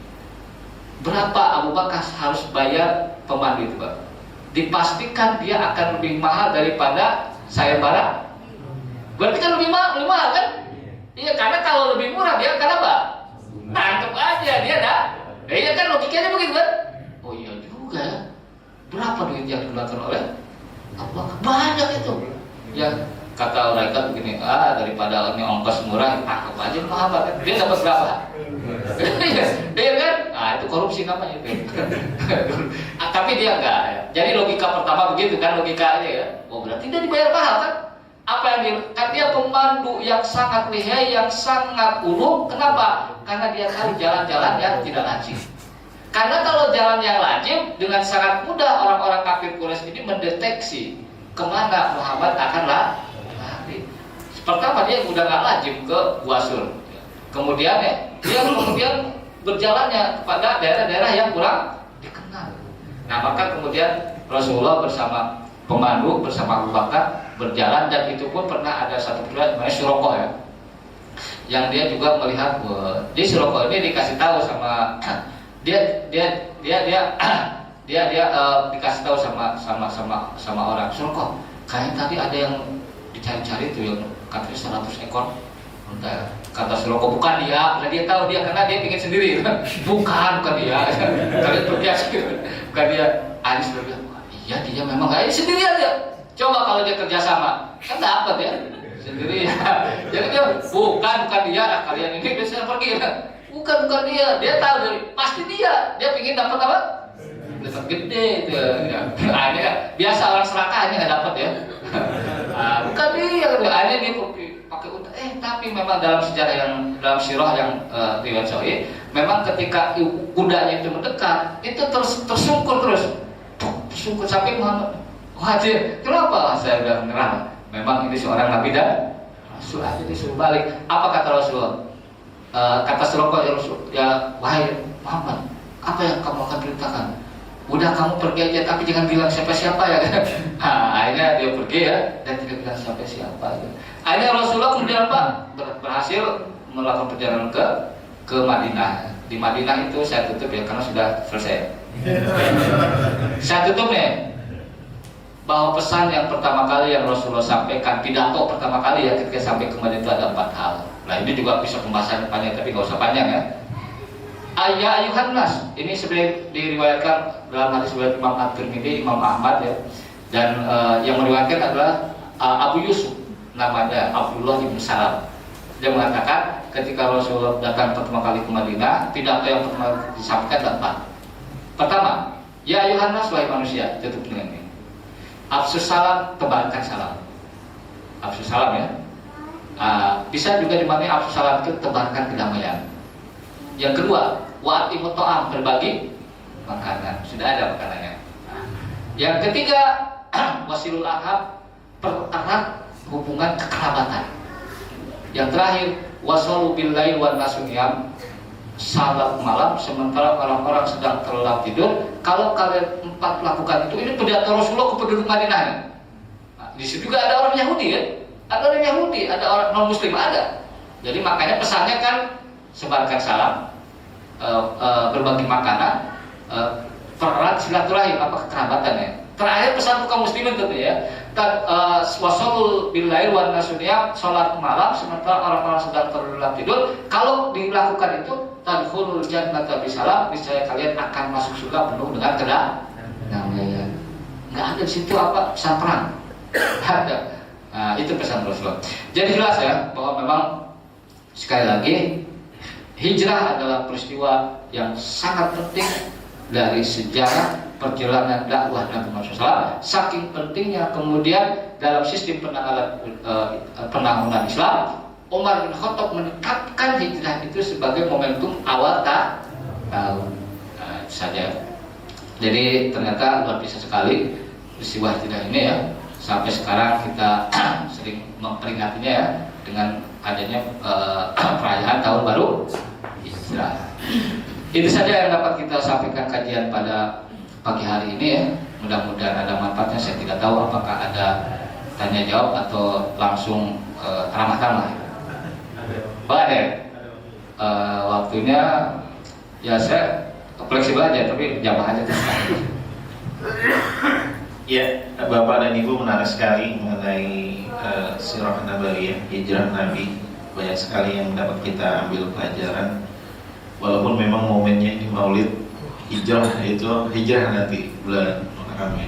berapa Abu Bakar harus bayar pemandu itu, Pak? Dipastikan dia akan lebih mahal daripada sayembara. Berarti kan lebih mahal kan? Iya, karena kalau lebih murah dia akan apa? Tangkap aja dia dah. Iya kan logikanya begitu kan? Oh iya juga ya. Berapa duit yang dikeluarkan oleh Abu Bakar? Banyak itu. Ya kata mereka begini, daripada ini ongkos murah, tangkap aja Muhammad kan? Dia dapat berapa? Iya kan? Nah itu korupsi namanya itu. Tapi dia enggak ya. Jadi logika pertama begitu kan logikanya ya. Oh berarti dia dibayar mahal kan? Apa yang dia pemandu yang sangat lihai, yang sangat ulung. Kenapa? Karena dia tahu jalan-jalan yang tidak lazim. Karena kalau jalan yang lazim, dengan sangat mudah orang-orang kafir Quraisy ini mendeteksi kemana Muhammad akan lari. Pertama dia udah nggak lazim ke Gua Sur. Kemudian dia kemudian berjalannya kepada daerah-daerah yang kurang dikenal. Nah maka kemudian Rasulullah bersama pemandu bersama Abu Bakar berjalan, dan itu pun pernah ada satu periode namanya Syurokoh ya, yang dia juga melihat di Syurokoh ini dikasih tahu sama dia dikasih tahu sama orang Syurokoh, kayaknya tadi ada yang dicari-cari tuh yang katanya 100 ekor unta. Kata Syurokoh bukan dia, karena dia tahu dia karena dia ingin sendiri. bukan dia, kalian berbiasa bukan dia. Anis berbiasa. Ya dia memang nggak sendirian dia. Coba kalau dia kerjasama, kan dapat ya sendirian. Jadi dia bukan dia. Kalian ini biasanya pergi. Bukan dia. Dia tahu dari pasti dia ingin dapat apa? Dapat gede itu. Ya. Akhirnya biasa orang serakah aja nggak dapat ya. Bukan dia. Akhirnya dia pakai unta. Tapi memang dalam sejarah dalam sirah yang riwayat Sahih, memang ketika kudanya itu mendekat, itu tersungkur terus. Syukur sampai Muhammad wajib. Kenapa? Saya udah menyerah. Memang ini seorang nabi dan Rasul aja disuruh balik. Apa kata Rasulullah? Kata Rasulullah ya wahai Muhammad, apa yang kamu akan perintahkan? Udah kamu pergi aja tapi jangan bilang siapa-siapa ya. Akhirnya dia pergi ya dan tidak bilang siapa-siapa. Akhirnya Rasulullah kemudian berhasil melakukan perjalanan ke Madinah. Di Madinah itu saya tutup ya karena sudah selesai. Saya tutup nih bahwa pesan yang pertama kali yang Rasulullah sampaikan, pidato pertama kali ya ketika sampai ke Madinah itu ada 4 hal. Nah ini juga bisa pembahasan panjang tapi nggak usah panjang ya. Ayuhan nas, ini sebenarnya diriwayatkan dalam hadis riwayat Imam At-Tirmidzi, Imam Ahmad ya, dan yang meriwayatkan adalah Abu Yusuf, namanya Abdullah bin Salam. Dia mengatakan ketika Rasulullah datang pertama kali ke Madinah, pidato yang pertama disampaikan ada 4. Pertama, ya ayuhan nas, wahai manusia, tutup dengan ini. Afsus salam, tebarkan salam. Afsus salam ya. Bisa juga dimaknai afsus salam itu tebarkan kedamaian. Yang kedua, wa'atimu ta'am, berbagi makanan. Sudah ada makanannya. Yang ketiga, wasilul arham, pererat hubungan kekerabatan. Yang terakhir, wasalu billahi wan nasu niyam, salat malam sementara orang-orang sedang terlelap tidur. Kalau kalian empat lakukan itu, ini pidato Rasulullah ke penduduk Madinah. Nah, di situ juga ada orang Yahudi kan? Ada orang Yahudi, ada orang non Muslim ada. Jadi makanya pesannya kan sebarkan salam, berbagi makanan, pererat silaturahim, apa kekerabatan ya. Terakhir pesan kaum muslimin tentu ya. Wasalul billahi wan nasuniyam, salat malam sementara orang-orang sedang terlelap tidur. Kalau dilakukan itu, tadkhulul jannata bisalam, niscaya kalian akan masuk surga penuh dengan kedamaian. Enggak ada di situ apa pesan perang. Ada. Nah, itu pesan Rasulullah. Jadi jelas ya bahwa memang sekali lagi hijrah adalah peristiwa yang sangat penting dari sejarah perjalanan dakwah Nabi Muhammad SAW. Saking pentingnya kemudian dalam sistem penanggungan Islam, Umar bin Khattab menetapkan hijrah itu sebagai momentum awal tahun. Itu saja. Jadi ternyata luar biasa sekali peristiwa hijrah ini ya. Sampai sekarang kita sering memperingatinya ya dengan adanya perayaan tahun baru hijrah. Itu saja yang dapat kita sampaikan kajian pada pagi hari ini ya. Mudah-mudahan ada manfaatnya. Saya tidak tahu apakah ada tanya jawab atau langsung ramah-ramah. Ada. Waktunya ya saya fleksibel aja, tapi jamaah aja terserah. Ya, Bapak dan Ibu, menarik sekali mengenai sirah nabawiyah, hijrah Nabi. Banyak sekali yang dapat kita ambil pelajaran. Walaupun memang momennya di Maulid hijrah, itu hijrah nanti bulan Muharram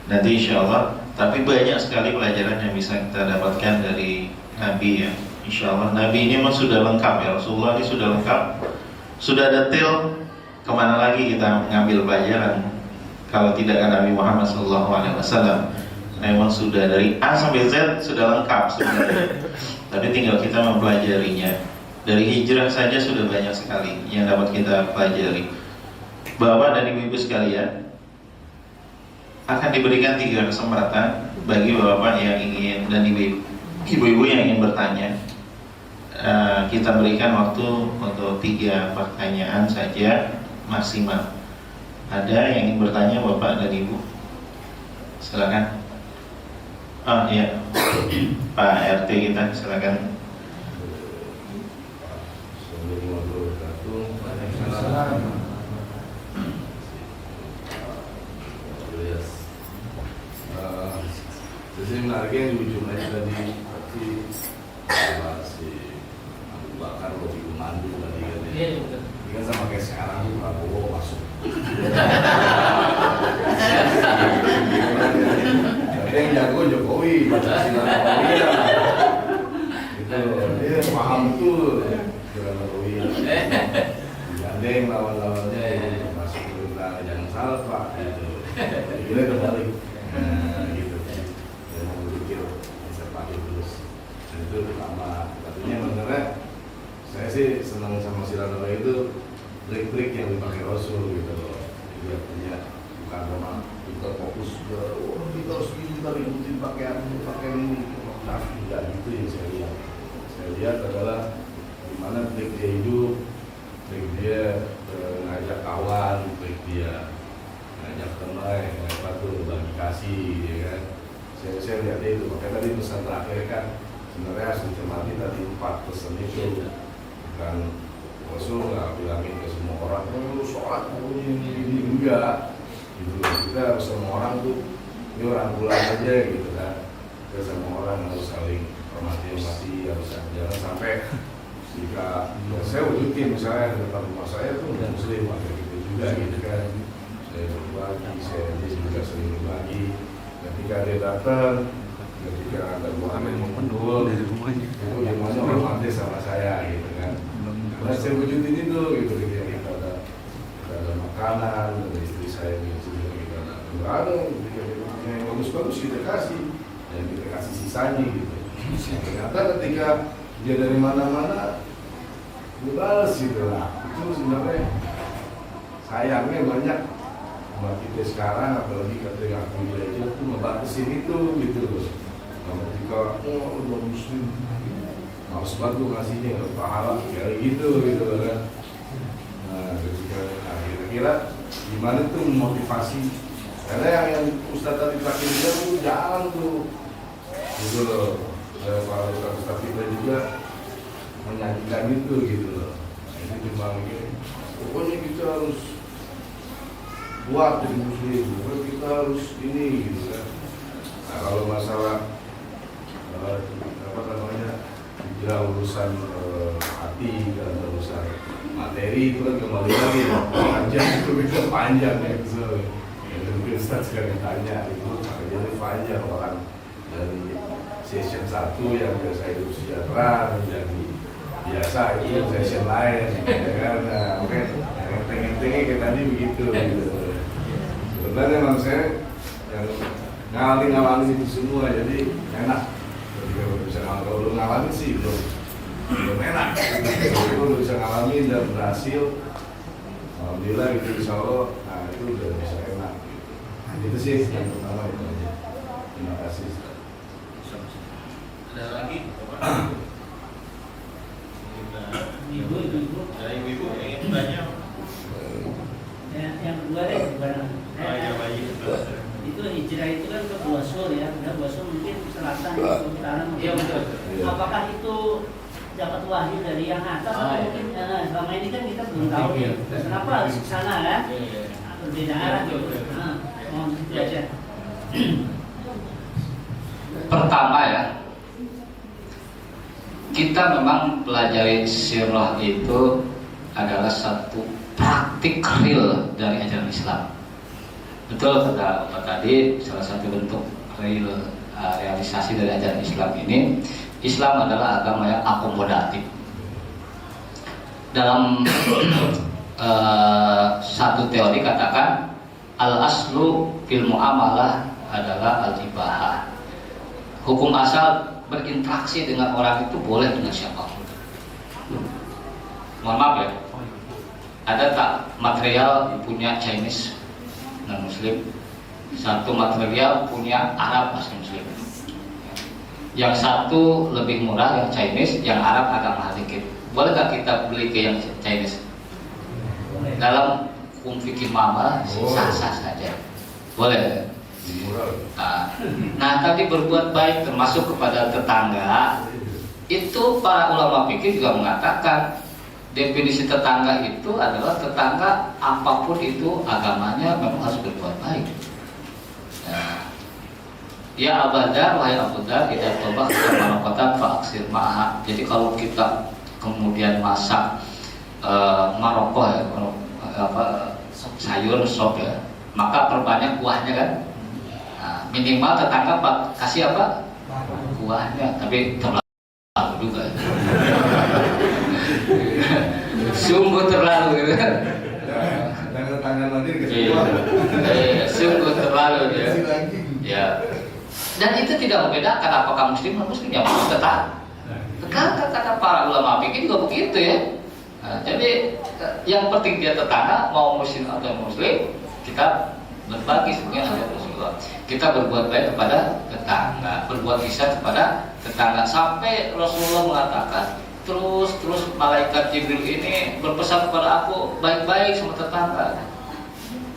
nanti insya Allah. Tapi banyak sekali pelajaran yang bisa kita dapatkan dari Nabi ya. Insya Allah Nabi ini memang sudah lengkap ya. Rasulullah ini sudah lengkap, sudah detail. Kemana lagi kita mengambil pelajaran kalau tidak kan Nabi Muhammad SAW? Memang sudah dari A sampai Z sudah lengkap sebenarnya. Tapi tinggal kita mempelajarinya. Dari hijrah saja sudah banyak sekali yang dapat kita pelajari. Bapak dan ibu-ibu sekalian, akan diberikan 3 kesempatan bagi bapak yang ingin dan ibu-ibu yang ingin bertanya. Kita berikan waktu untuk 3 pertanyaan saja maksimal. Ada yang ingin bertanya bapak dan ibu? Silakan. Ya, Pak RT kita silakan. Jadi menariknya di ujung aja tadi si Abu Bakar Robi Kumandu tadi kan ya. Ini kan sama kayak sekarang Prabowo masuk. Tapi yang jago Jokowi, baca sinar Jokowi ya. Gitu, dia paham betul dengan Jokowi. Digandeng lawan-lawannya masuk ke utara, jangan salah Pak. Gitu. Ini terbalik. Gitu. Itu pertama, artinya sebenarnya saya sih senang sama Sirana itu trik-trik yang dipakai Rasul gitu loh. Jadi artinya bukan cuma kita fokus ke kita harus kita ikutin pakaian ini, tapi tidak gitu yang saya lihat. Saya lihat adalah gimana trik dia hidup, trik dia ngajak kawan, trik dia ngajak teman, ngajak berbagi kasih, ya kan. Saya lihat itu, makanya tadi pesan terakhir kan sebenarnya harus dicermati tadi 4 pesan itu. Bukan Rasul nggak bilangin ke semua orang, lu sholat ini enggak gitu. Kita harus semua orang tuh, ini orang pulang aja gitu kan. Kita semua orang harus saling hormati, harus jangan sampai jika ya saya wujudin misalnya depan rumah saya tuh muslim, kayak gitu juga gitu kan. Saya berbagi, dia juga sering berbagi. Ketika dia datang, ketika ada orang yang mendul dari rumahnya, itu gimana hormati sama saya gitu kan. Nah saya wujudin itu gitu, kita ada makanan, ada istri saya gitu, kita ada yang bagus-bagus kita kasih, dan kita kasih sisanya gitu. Ternyata ketika dia dari mana-mana dibalas gitu lah. Itu sebenarnya sayangnya banyak buat kita sekarang, apalagi ketika aku belajar tuh membatasin itu gitu loh. Kalau ketika udah muslim, males banget tuh ngasihnya, nggak pahala kayak gitu kan. Nah, ketika kira-kira gimana tuh motivasi? Karena yang Ustadz tadi terakhir dia tuh jalan tuh, gitu loh. Para Ustadz kita juga menyajikan itu gitu loh. Ini cuma begini, pokoknya kita harus buat jadi muslim, pokoknya kita harus ini gitu kan. Nah kalau masalah apa namanya hijrah urusan hati dan urusan materi itu kan kembali lagi panjang, itu bisa panjang ya so. Ya mungkin Ustaz sekarang tanya itu jadi panjang orang dari session 1 yang biasa hidup sejahtera menjadi biasa itu session lain ya kan. Nah, oke yang pengen-pengen kita tadi begitu gitu. Sebenarnya memang saya yang ngalamin itu semua jadi enak. Ketika bisa kalau belum ngalamin sih belum enak. Kalau bisa ngalamin dan berhasil, alhamdulillah gitu insya Allah, nah itu udah bisa enak. Gitu. Itu sih yang pertama itu aja. Terima kasih. Ada lagi? Ibu. Ada ibu-ibu yang ingin tanya? Yang kedua deh, gimana? Itu hijrah itu kan ke Buasul ya, udah Buasul mungkin selatan, utara mungkin. Iya betul. Apakah itu dapat wahyu dari yang atas atau mungkin selama ini kan kita belum tahu. Kenapa harus ke sana kan? Berbeda arah gitu. Mohon belajar. Pertama ya, kita memang pelajari sirah itu adalah satu praktik real dari ajaran Islam. Betul kata Pak tadi, salah satu bentuk real realisasi dari ajaran Islam ini, Islam adalah agama yang akomodatif. Dalam satu teori katakan al-aslu fil muamalah adalah al-ibahah. Hukum asal berinteraksi dengan orang itu boleh dengan siapapun. Mohon maaf ya, ada tak material punya Chinese non Muslim, satu material punya Arab asli Muslim. Yang satu lebih murah yang Chinese, yang Arab agak mahal dikit. Boleh nggak kita beli ke yang Chinese? Dalam hukum fikih muamalah sah-sah saja. Boleh. Nah, tadi berbuat baik termasuk kepada tetangga, itu para ulama fikih juga mengatakan definisi tetangga itu adalah tetangga apapun itu agamanya memang harus berbuat baik. Nah, ya abada, wahai abada, kita coba marokotan faaksir ma'ah. Jadi kalau kita kemudian masak maroko ya, sayur sop ya, maka perbanyak kuahnya kan. Nah, minimal tetangga kasih apa? Kuahnya, tapi terlalu juga. Sungguh terlalu gitu kan. Jangan tangan nanti ke sungguh terlalu ya. Ya. Dan itu tidak membedakan apakah muslim atau muslim, ya tetap. Kata para ulama fikih juga begitu ya. Nah, jadi yang penting dia tetangga mau muslim atau muslim, kita berbagi sebagai ada Rasulullah. Kita berbuat baik kepada tetangga, berbuat ihsan kepada tetangga, sampai Rasulullah mengatakan terus malaikat Jibril ini berpesan kepada aku baik-baik sama tetangga,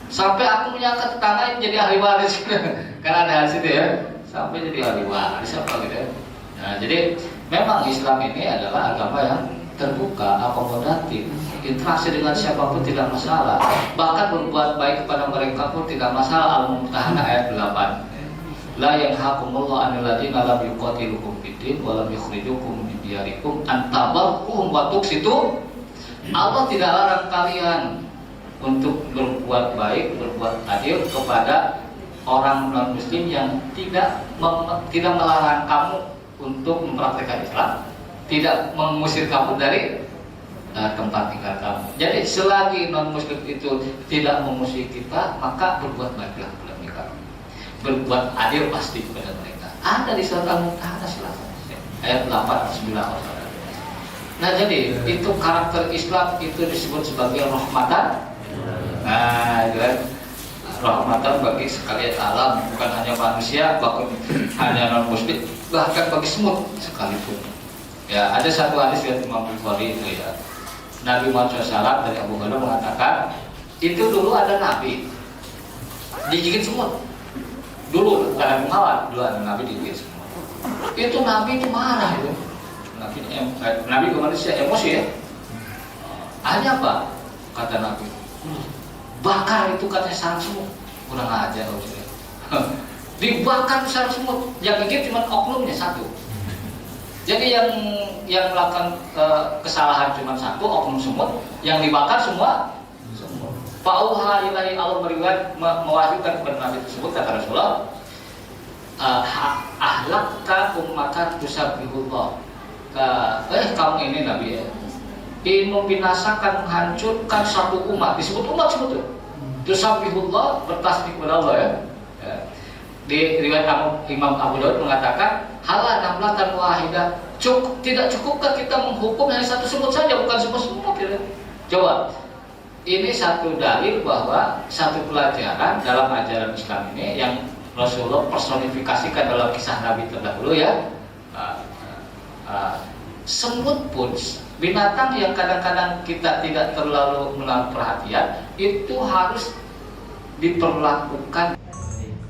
sampai aku menyangka tetangga jadi ahli waris. Karena ada hadis itu ya, sampai jadi ahli waris apa gitu ya. Nah, jadi memang Islam ini adalah agama yang terbuka, akomodatif, interaksi dengan siapapun tidak masalah, bahkan berbuat baik kepada mereka pun tidak masalah. Al-Mumtahanah ayat 8, la yanhakumullahu 'anil ladzina lam yuqatilukum fid-din wa lam yukhrijukum min diyarikum an tabarruhum wa tuqsitu. Allah tidak larang kalian untuk berbuat baik, berbuat adil kepada orang non muslim yang tidak melarang kamu untuk mempraktikkan Islam, tidak mengusir kamu dari tempat tinggal kamu. Jadi selagi non muslim itu tidak mengusir kita, maka berbuat baiklah kepada mereka, berbuat adil pasti kepada mereka. Ada di surat Al-Mumtahanah, silakan. ayat 8 atau 9. Nah jadi itu karakter Islam itu disebut sebagai rahmatan. Nah itu kan rahmatan bagi sekalian alam, bukan hanya manusia, bahkan hanya non muslim, bahkan bagi semut sekalipun. Ya ada satu hadis dari Imam Bukhari itu ya, Nabi Muhammad SAW dari Abu Hurairah mengatakan itu dulu ada nabi digigit semut. Dulu karena mengawal, dulu ada nabi digigit semut. Itu nabi itu marah itu. Nabi ke manusia emosi ya. Hanya apa? Kata Nabi, bakar itu katanya sarang semut. Kurang aja kalau saya. Dibakar sarang semut. Yang gigit cuma oknumnya satu. Jadi yang melakukan kesalahan cuma satu, oknum semut. Yang dibakar semua semut. Fa'uha ilahi, Allah berikan mewahyukan kepada Nabi tersebut, kata Rasulullah, ahlakka ummaka tusabbihullah. Kamu ini Nabi ya, ingin membinasakan, menghancurkan satu umat, disebut umat sebetulnya. Tusabbihullah, bertasbih kepada Allah ya. Di riwayat Imam Abu Daud mengatakan, hala namlatan wahidah, tidak cukupkah kita menghukum hanya satu semut saja, bukan semut ya. Coba, ini satu dalil bahwa satu pelajaran dalam ajaran Islam ini yang Rasulullah personifikasikan dalam kisah Nabi terdahulu ya. Semut pun binatang yang kadang-kadang kita tidak terlalu menaruh perhatian, itu harus diperlakukan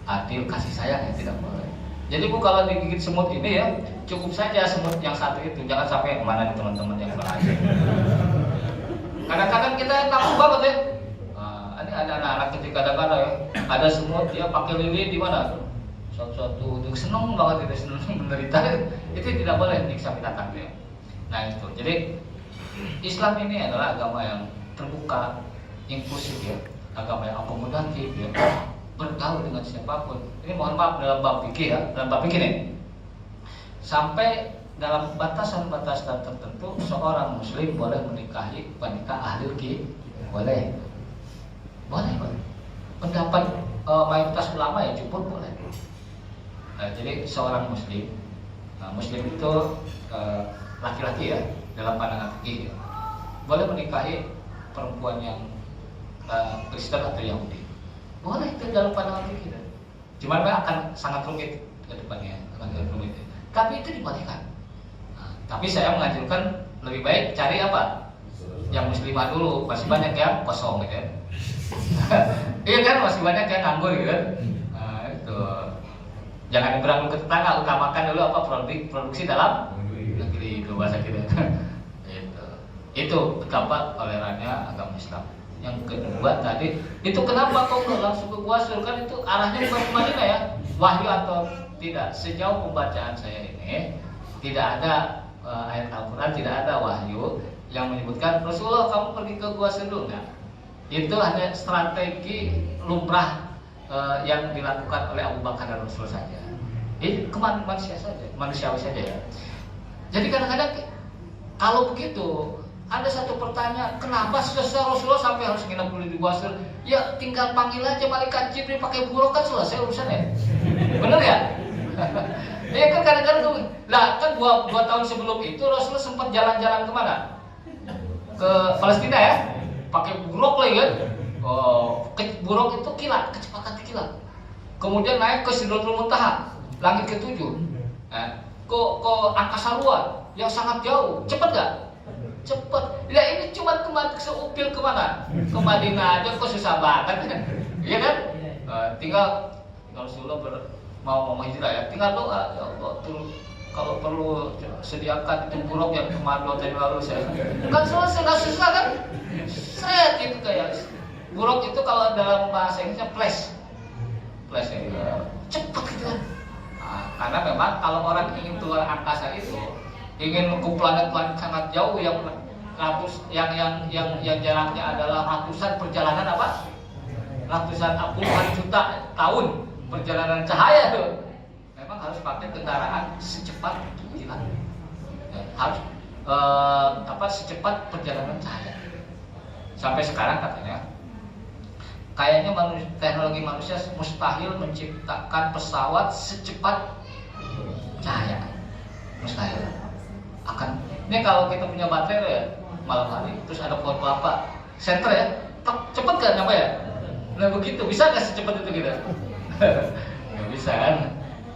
adil, kasih sayang, ya tidak boleh. Jadi bu kalau digigit semut ini ya cukup saja semut yang satu itu, jangan sampai mana nih teman-teman yang berhasil. Kadang-kadang kita takut banget ya. Ini ada anak-anak ketika kadang-kadang ya ada semut dia pakai lilin di mana? Suatu seneng banget itu, seneng menderita, itu tidak boleh menyiksa binatang ya. Nah itu, jadi Islam ini adalah agama yang terbuka, inklusif ya, agama yang akomodatif ya, bergaul dengan siapapun. Ini mohon maaf dalam bab fikih ya, dalam bab fikih nih, sampai dalam batasan-batasan tertentu seorang muslim boleh menikahi wanita ahli fikih, boleh. Pendapat mayoritas ulama ya jumhur boleh. Jadi seorang muslim, muslim itu laki-laki ya dalam pandangan fikih ya, boleh menikahi perempuan yang Kristen atau Yahudi, boleh itu dalam pandangan fikih. Cuman akan sangat rumit ke depannya, rumit. Tapi itu dibolehkan. Tapi saya menganjurkan lebih baik cari apa? Yang muslimah dulu, masih banyak yang kosong gitu ya. Iya kan, masih banyak yang nganggur gitu kan. Itu jangan berangkat ke tetangga, utamakan dulu apa produksi dalam negeri, itu bahasa kita. Itu betapa tolerannya agama Islam. Yang kedua tadi, itu kenapa kok nggak langsung ke Gua Sur? Kan itu arahnya bukan ke Madinah ya, wahyu atau tidak. Sejauh pembacaan saya ini tidak ada ayat Al-Quran, tidak ada wahyu yang menyebutkan Rasulullah kamu pergi ke Gua Sur dulu. Nah, itu hanya strategi lumrah yang dilakukan oleh Abu Bakar dan Rasul saja. Ini manusiawi saja ya. Jadi kadang-kadang kalau begitu ada satu pertanyaan, kenapa Rasulullah sampai harus nginep dulu di Gua Sur? Ya tinggal panggil aja malaikat Jibril pakai buruk kan selesai urusannya. Benar ya? Ya kan kadang-kadang tuh, lah kan 2 tahun sebelum itu Rasulullah sempat jalan-jalan kemana? Ke Palestina ya, pakai buruk lagi kan? Buruk itu kilat, kecepatan kilat. Kemudian naik ke Sidratul Muntaha, langit ke-7. Ke angkasa luar yang sangat jauh, cepat gak? Cepat. Ya ini cuma seupil kemana? Ke Madinah aja kok susah banget kan? Iya kan? Tinggal Rasulullah mau hijrah ya, tinggal doa ya Allah kalau perlu sediakan itu buruk yang kemarin 2 tahun lalu saya kan selesai, nggak susah kan? Saya gitu kayak buruk itu kalau dalam bahasa Inggrisnya flash ya, cepat gitu kan. Karena memang kalau orang ingin keluar angkasa itu, ingin ke planet-planet sangat jauh yang jaraknya adalah ratusan perjalanan apa? Ratusan puluhan juta tahun perjalanan cahaya tuh. Memang harus pakai kendaraan secepat kilat. Harus secepat perjalanan cahaya. Sampai sekarang katanya kayaknya teknologi manusia mustahil menciptakan pesawat secepat cahaya. Mustahil. Ini kalau kita punya baterai ya malam hari, terus ada pohon kelapa, senter ya, cepet kan nyampe ya? Nah begitu, bisa nggak secepat itu kita? Nggak bisa kan?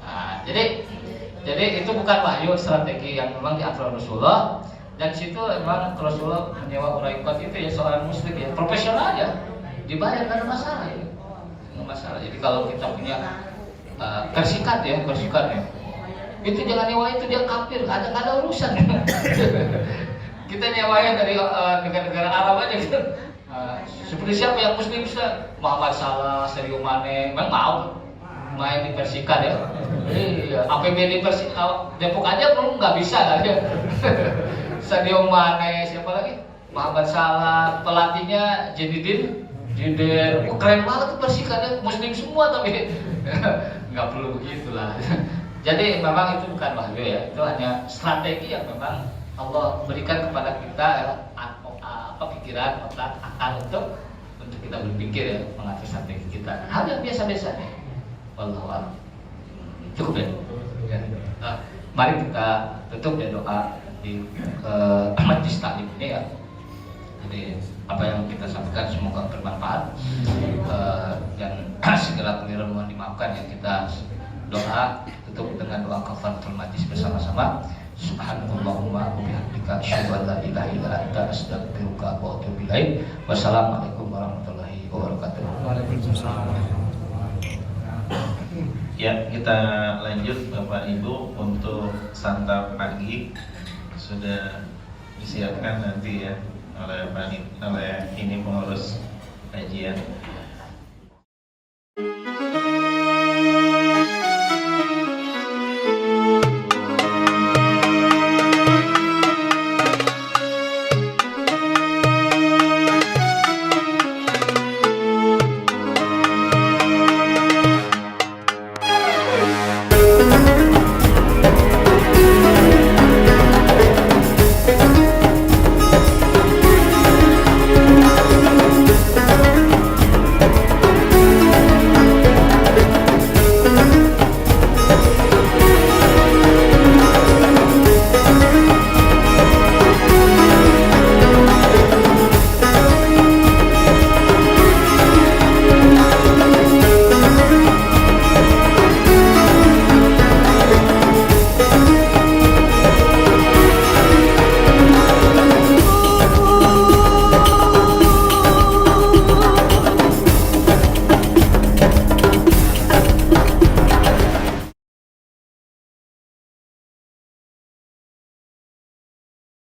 Nah, jadi itu bukan wahyu, strategi yang memang diatur Rasulullah. Dan situ memang Rasulullah menyewa orang ikut itu ya seorang muslim ya, profesional ya, dibayar nggak ada masalah ya, nggak masalah. Jadi kalau kita punya persikat ya, itu jangan nyewa itu dia kafir, ada urusan. Kita nyewain dari negara-negara Arab aja gitu. Seperti siapa yang muslim bisa Muhammad Salah, Sadio Mane, memang mau main di Persikat ya. APBD Depok aja belum nggak bisa kan ya. Sadio Mane, siapa lagi? Muhammad Salah, pelatihnya Jidin, keren banget tuh Persikatnya, muslim semua tapi nggak perlu begitulah. Jadi memang itu bukan wahyu ya, itu hanya strategi yang memang Allah berikan kepada kita ya, pikiran, otak, akal untuk kita berpikir ya, mengatur strategi kita. Hal yang biasa-biasa nih. Wallahu a'lam. Cukup ya. Mari kita tutup ya doa di majlis taklim ini ya. Jadi apa yang kita sampaikan semoga bermanfaat dan segala keliru mohon dimaafkan ya. Kita doa tutup dengan doa kafaratul majlis bersama-sama. Subhanallahumma wa bihamdika asyhadu an la ilaha illa anta astaghfiruka wa atubu ilaik. Wassalamualaikum warahmatullahi wabarakatuh. Waalaikumsalam. Ya, kita lanjut Bapak Ibu untuk santap pagi sudah disiapkan nanti ya oleh ini pengurus kajian.